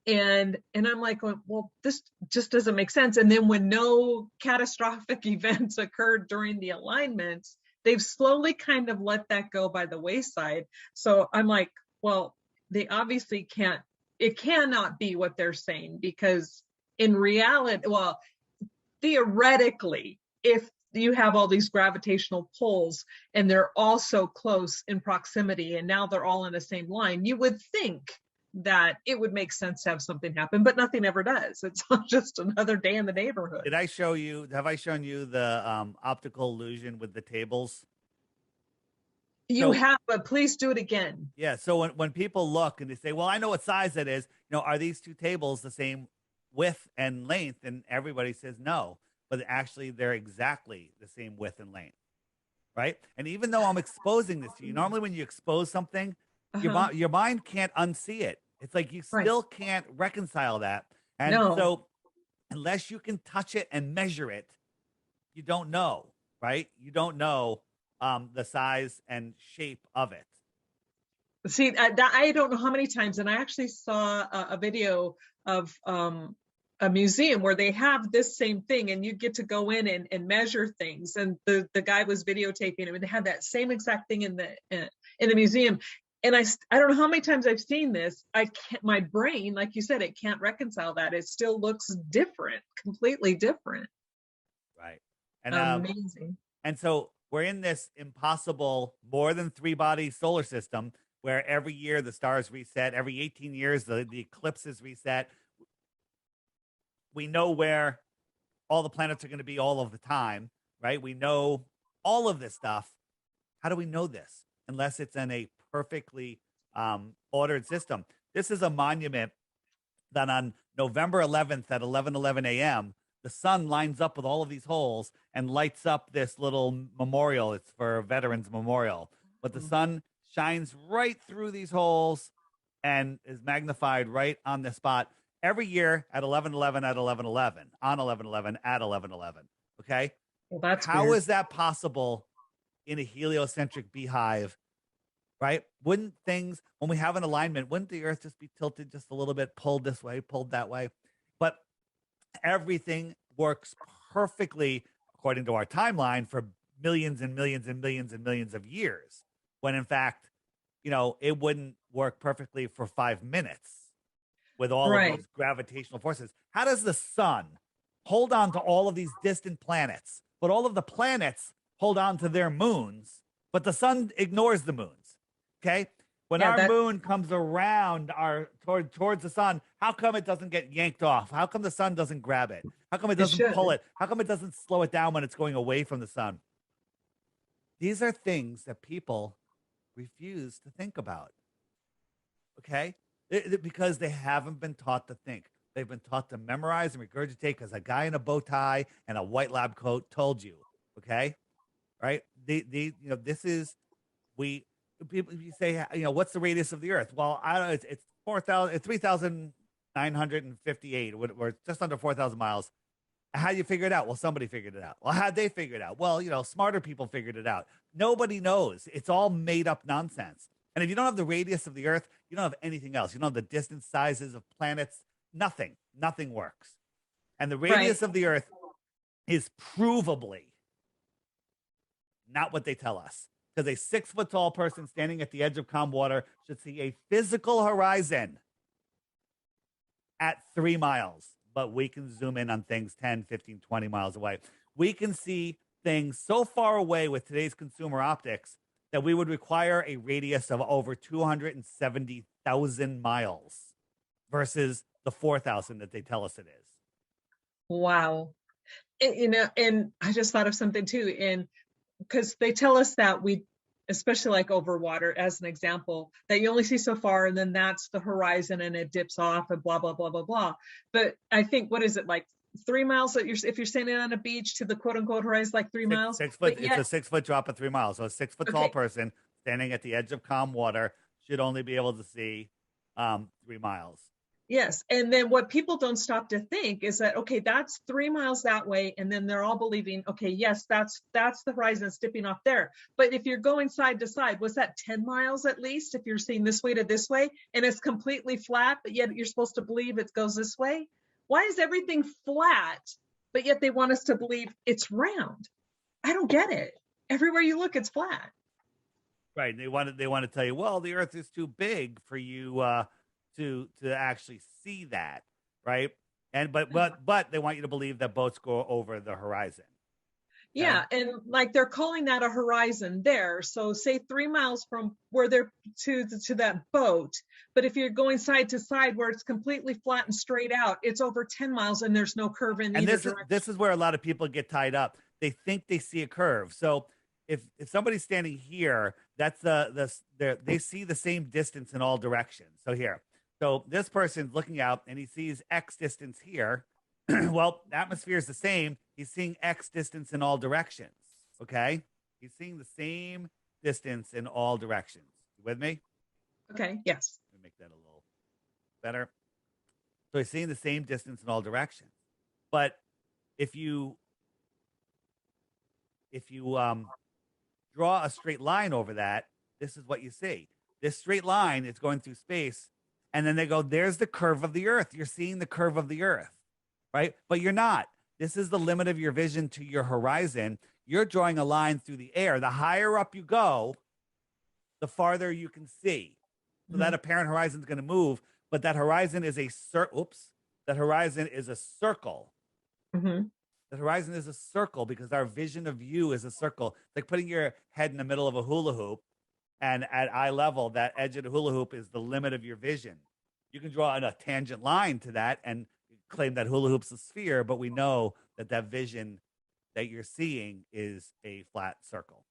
And I'm like, well, this just doesn't make sense. And then when no catastrophic events occurred during the alignments, they've slowly kind of let that go by the wayside. So I'm like, well, they obviously can't. It cannot be what they're saying, because in reality, well, theoretically, if you have all these gravitational pulls and they're all so close in proximity and now they're all in the same line, you would think that it would make sense to have something happen, but nothing ever does. It's just another day in the neighborhood. Have I shown you the optical illusion with the tables? You have, but please do it again. Yeah. So when people look and they say, well, I know what size that is, are these two tables the same width and length? And everybody says no, but actually they're exactly the same width and length. Right. And even though I'm exposing this to you, normally when you expose something, your mind can't unsee it. It's like you still can't reconcile that. And so unless you can touch it and measure it, you don't know, right? You don't know the size and shape of it. See, I don't know how many times, and I actually saw a video of a museum where they have this same thing, and you get to go in and measure things. And the guy was videotaping it, and they had that same exact thing in the museum. And I don't know how many times I've seen this. I can't, my brain, like you said, it can't reconcile that. It still looks different, completely different. Right. And Amazing. and so we're in this impossible more than three body solar system where every year the stars reset, every 18 years the eclipses reset. We know where all the planets are going to be all of the time, right? We know all of this stuff. How do we know this unless it's in a perfectly ordered system? This is a monument that on November 11th at 11:11 a.m., the sun lines up with all of these holes and lights up this little memorial. It's for a veterans memorial, but the sun shines right through these holes and is magnified right on the spot every year at 11:11 at 11:11 on 11:11 at 11:11. Okay, Well, that's how weird. is that possible in a heliocentric beehive? Right? Wouldn't things, when we have an alignment, wouldn't the Earth just be tilted just a little bit, pulled this way, pulled that way? But everything works perfectly according to our timeline for millions and millions and millions and millions of years, when in fact, it wouldn't work perfectly for 5 minutes with all of Right. these gravitational forces. How does the sun hold on to all of these distant planets, but all of the planets hold on to their moons, but the sun ignores the moons? Okay. When Yeah, our that moon comes around towards the sun, how come it doesn't get yanked off? How come the sun doesn't grab it? How come it it doesn't pull should. it? How come it doesn't slow it down when it's going away from the sun? These are things that people refuse to think about. Okay? Because they haven't been taught to think. They've been taught to memorize and regurgitate because a guy in a bow tie and a white lab coat told you. Okay? Right? This is, we, people, you say, what's the radius of the Earth? Well, I don't know. It's 4,000, it's 3,958, or just under 4,000 miles. How do you figure it out? Well, somebody figured it out. Well, how'd they figure it out? Well, smarter people figured it out. Nobody knows. It's all made up nonsense. And if you don't have the radius of the Earth, you don't have anything else. You don't have the distance sizes of planets. Nothing works. And the Right. radius of the Earth is provably not what they tell us. Because a 6 foot tall person standing at the edge of calm water should see a physical horizon at 3 miles. But we can zoom in on things 10, 15, 20 miles away. We can see things so far away with today's consumer optics that we would require a radius of over 270,000 miles versus the 4,000 that they tell us it is. Wow. And I just thought of something too. And because they tell us that especially like over water, as an example, that you only see so far, and then that's the horizon, and it dips off, and blah blah blah blah blah. But I think, what is it, like 3 miles that if you're standing on a beach to the quote unquote horizon, like 3 miles. Six foot. But It's yet, a 6 foot drop of 3 miles. So a 6 foot tall okay, person standing at the edge of calm water should only be able to see 3 miles. yes. And then what people don't stop to think is that, okay, that's 3 miles that way. And then they're all believing, okay, yes, that's the horizon dipping off there. But if you're going side to side, was that 10 miles at least? If you're seeing this way to this way, and it's completely flat, but yet you're supposed to believe it goes this way. Why is everything flat, but yet they want us to believe it's round? I don't get it. Everywhere you look, it's flat. Right. They want to tell you, well, the Earth is too big for you to actually see that, right? And but they want you to believe that boats go over the horizon. Okay? Yeah, and like they're calling that a horizon there. So say 3 miles from where they're to that boat, but if you're going side to side where it's completely flat and straight out, it's over 10 miles and there's no curve in And either this direction. is where a lot of people get tied up. They think they see a curve. So if somebody's standing here, that's they see the same distance in all directions. So here, so this person's looking out and he sees X distance here. Well, the atmosphere is the same. He's seeing X distance in all directions. Okay, he's seeing the same distance in all directions. You with me? Okay, yes. Let me make that a little better. So he's seeing the same distance in all directions. But if you draw a straight line over that, this is what you see. This straight line is going through space, and then they go, there's the curve of the Earth. You're seeing the curve of the Earth. right? But you're not. This is the limit of your vision to your horizon. You're drawing a line through the air. The higher up you go, the farther you can see. So that Mhm. apparent horizon is going to move, but that horizon is a that horizon is a circle. Mhm. The horizon is a circle because our vision of you is a circle. It's like putting your head in the middle of a hula hoop, and at eye level, that edge of the hula hoop is the limit of your vision. You can draw a tangent line to that and claim that hula hoop's a sphere, but we know that that vision that you're seeing is a flat circle.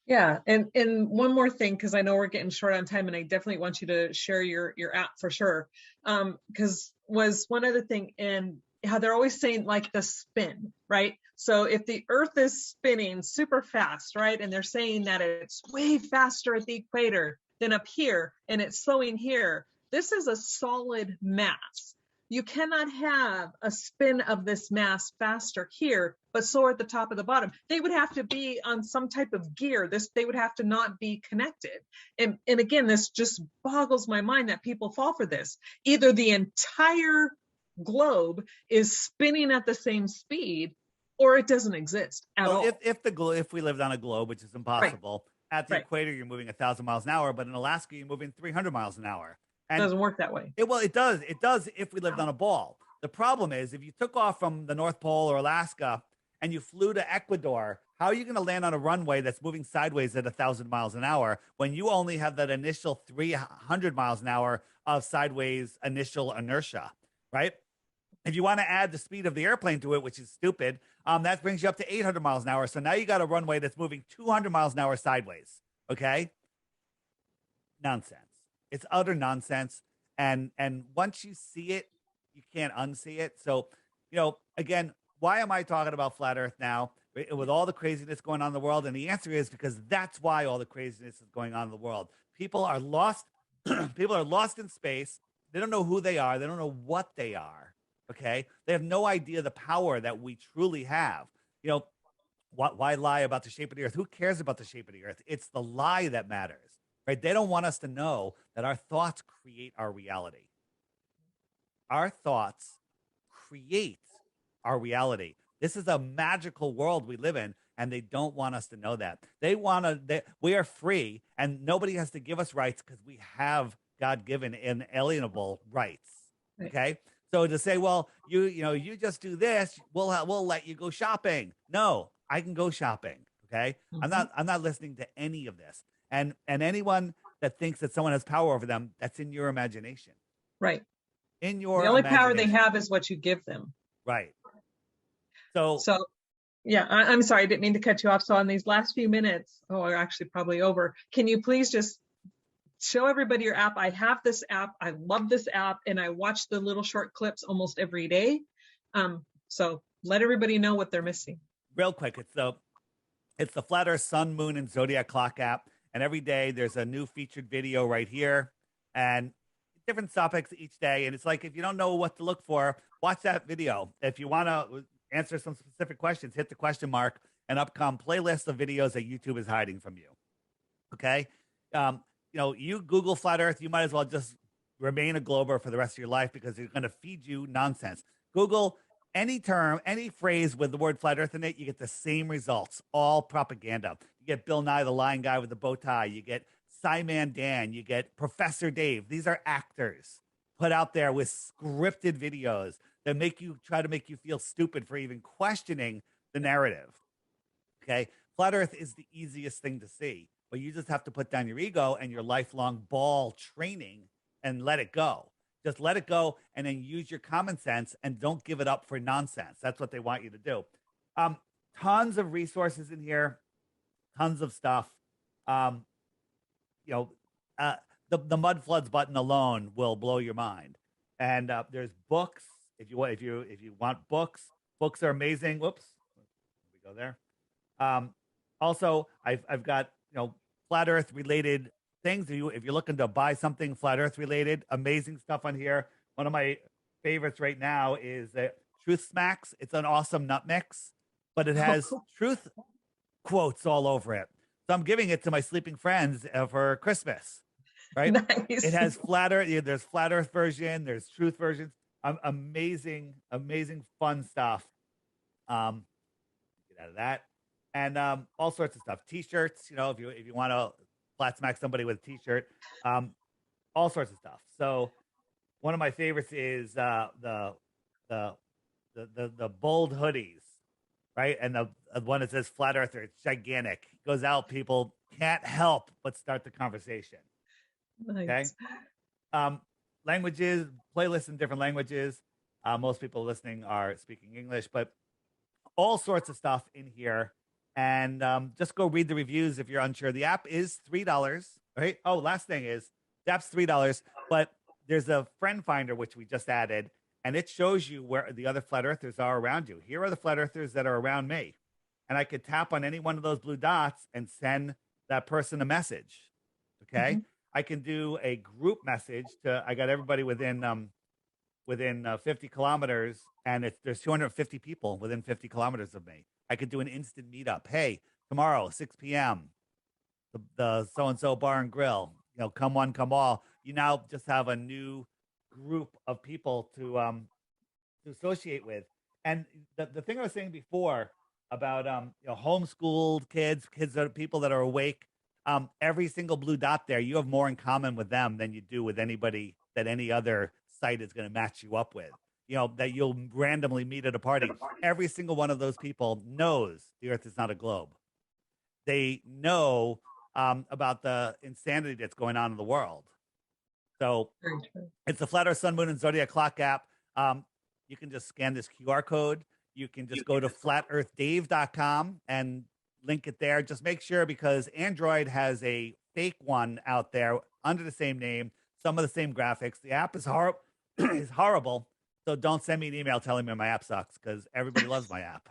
Yeah, and one more thing, because I know we're getting short on time, and I definitely want you to share your app for sure. Because was one other thing, and how they're always saying like the spin, right? So if the Earth is spinning super fast, right, and they're saying that it's way faster at the equator than up here, and it's slowing here, this is a solid mass. You cannot have a spin of this mass faster here, but slower at the top of the bottom. They would have to be on some type of gear. They would have to not be connected. And again, this just boggles my mind that people fall for this. Either the entire globe is spinning at the same speed, or it doesn't exist at So all. if we lived on a globe, which is Right, impossible, at the right. equator you're moving 1,000 miles an hour, but in Alaska you're moving 300 miles an hour. And Doesn't work that way. it does. It does if we lived on a ball. The problem is if you took off from the North Pole or Alaska and you flew to Ecuador, how are you going to land on a runway that's moving sideways at 1,000 miles an hour when you only have that initial 300 miles an hour of sideways initial inertia, right? If you want to add the speed of the airplane to it, which is stupid, that brings you up to 800 miles an hour. So now you got a runway that's moving 200 miles an hour sideways. Okay, nonsense. It's utter nonsense. And once you see it, you can't unsee it. So, again, why am I talking about flat Earth now with all the craziness going on in the world? And the answer is because that's why all the craziness is going on in the world. People are lost. People are lost in space. They don't know who they are. They don't know what they are. Okay, they have no idea the power that we truly have. Why lie about the shape of the earth? Who cares about the shape of the earth? It's the lie that matters, right? They don't want us to know that our thoughts create our reality. Our thoughts create our reality. This is a magical world we live in, and they don't want us to know that. We are free, and nobody has to give us rights because we have God-given inalienable rights. Right. Okay. So to say, well, you just do this, we'll let you go shopping. No, I can go shopping. Okay. Mhm. I'm not listening to any of this. And anyone that thinks that someone has power over them, that's in your imagination. Right. In The your only power they imagination. have is what you give them. Right. So So yeah, I'm sorry, I didn't mean to cut you off. So on these last few minutes, oh, we're actually probably over. Can you please just show everybody your app? I have this app. I love this app, and I watch the little short clips almost every day. So let everybody know what they're missing. real quick, it's the Flat Earth Sun, Moon, and Zodiac Clock app. And every day there's a new featured video right here and different topics each day. And it's like, if you don't know what to look for, watch that video. If you want to answer some specific questions, hit the question mark and up come playlist of videos that YouTube is hiding from you. Okay. You Google flat Earth, you might as well just remain a glober for the rest of your life because they're going to feed you nonsense. Google any term, any phrase with the word flat Earth in it, you get the same results, all propaganda. You get Bill Nye, the lying guy with the bow tie. You get Simon Dan. You get Professor Dave. These are actors put out there with scripted videos that try to make you feel stupid for even questioning the narrative. Okay. Flat Earth is the easiest thing to see, but you just have to put down your ego and your lifelong ball training and let it go. Just let it go and then use your common sense and don't give it up for nonsense. That's what they want you to do. Tons of resources in here, tons of stuff. Um, you know, the mud floods button alone will blow your mind. And there's books. If you want books are amazing. Whoops, we go there. Also, I've got flat Earth related things. If you're looking to buy something flat Earth related, amazing stuff on here. One of my favorites right now is Truth Smacks. It's an awesome nut mix, but it has truth quotes all over it. So I'm giving it to my sleeping friends for Christmas. Right? Nice. It has flat Earth. There's flat Earth version. There's truth versions. Amazing, amazing fun stuff. Get out of that. And all sorts of stuff. T-shirts, if you want to flat smack somebody with a t-shirt, um, all sorts of stuff. So one of my favorites is the the bold hoodies, right? And the one that says flat earther, it's gigantic. It goes out, people can't help but start the conversation. Nice. Okay. Languages, playlists in different languages. Most people listening are speaking English, but all sorts of stuff in here. And just go read the reviews if you're unsure. The app is $3, right? Oh, last thing is the app's $3, but there's a friend finder, which we just added, and it shows you where the other flat earthers are around you. Here are the flat earthers that are around me. And I could tap on any one of those blue dots and send that person a message. Okay. Mm-hmm. I can do a group message I got everybody within 50 kilometers, and there's 250 people within 50 kilometers of me. I could do an instant meetup. Hey, tomorrow, 6 p.m., the so-and-so bar and grill, come one, come all. You now just have a new group of people to associate with. And the thing I was saying before about homeschooled kids people that are awake, every single blue dot there, you have more in common with them than you do with anybody that any other site is going to match you up with. That you'll randomly meet at a party. Every single one of those people knows the Earth is not a globe. They know about the insanity that's going on in the world. So it's the Flat Earth, Sun, Moon, and Zodiac Clock app. You can just scan this QR code. You can just go to flatearthdave.com and link it there. Just make sure, because Android has a fake one out there under the same name, some of the same graphics. The app is is horrible. So don't send me an email telling me my app sucks, because everybody loves my app.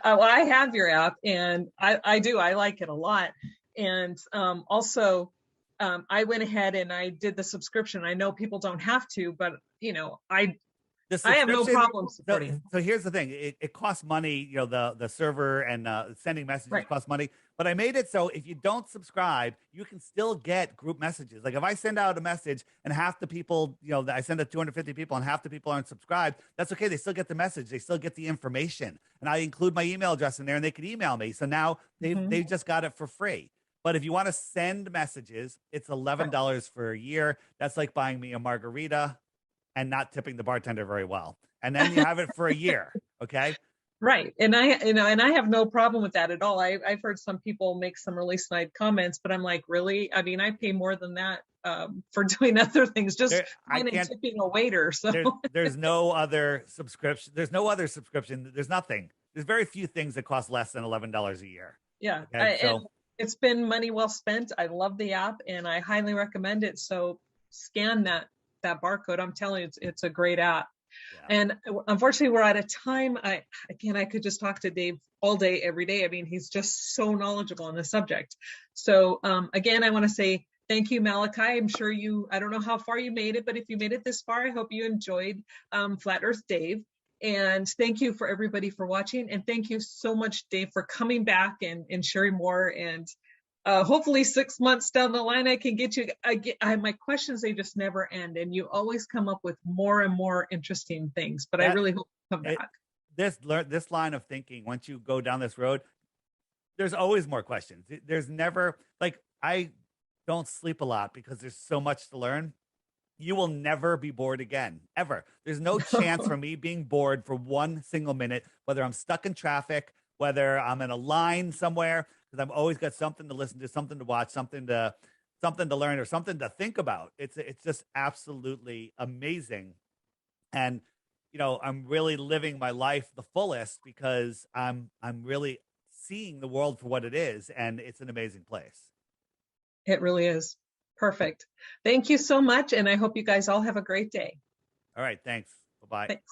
Well, I have your app, and I do. I like it a lot. And also, I went ahead and I did the subscription. I know people don't have to, but I have no problem supporting. So here's the thing: it costs money. The server and sending messages costs money. But I made it so if you don't subscribe, you can still get group messages. Like if I send out a message and half the people, I send it to 250 people and half the people aren't subscribed, that's okay. They still get the message. They still get the information. And I include my email address in there, and they can email me. So now they've just got it for free. But if you want to send messages, it's $11 for a year. That's like buying me a margarita and not tipping the bartender very well. And then you have it for a year. Okay. Right. And I have no problem with that at all. I've heard some people make some really snide comments, but I'm like, really? I mean, I pay more than that for doing other things, just tipping a waiter. So there's no other subscription. There's no other subscription. There's nothing. There's very few things that cost less than $11 a year. Yeah. Okay? And it's been money well spent. I love the app and I highly recommend it. So scan that barcode. I'm telling you, it's a great app. Yeah. And unfortunately, we're out of time. I could just talk to Dave all day, every day. I mean, he's just so knowledgeable on the subject. So again, I want to say thank you, Malachi. I'm sure I don't know how far you made it, but if you made it this far, I hope you enjoyed Flat Earth Dave. And thank you for everybody for watching. And thank you so much, Dave, for coming back and sharing more. And hopefully 6 months down the line, I can get you. My questions, they just never end. And you always come up with more and more interesting things. But I really hope you come back. This line of thinking, once you go down this road, there's always more questions. There's never, I don't sleep a lot because there's so much to learn. You will never be bored again, ever. There's no chance for me being bored for 1 single minute, whether I'm stuck in traffic, whether I'm in a line somewhere, because I've always got something to listen to, something to watch, something to learn, or something to think about. It's just absolutely amazing. And, I'm really living my life the fullest because I'm really seeing the world for what it is. And it's an amazing place. It really is. Perfect. Thank you so much. And I hope you guys all have a great day. All right. Thanks. Bye-bye. Thanks.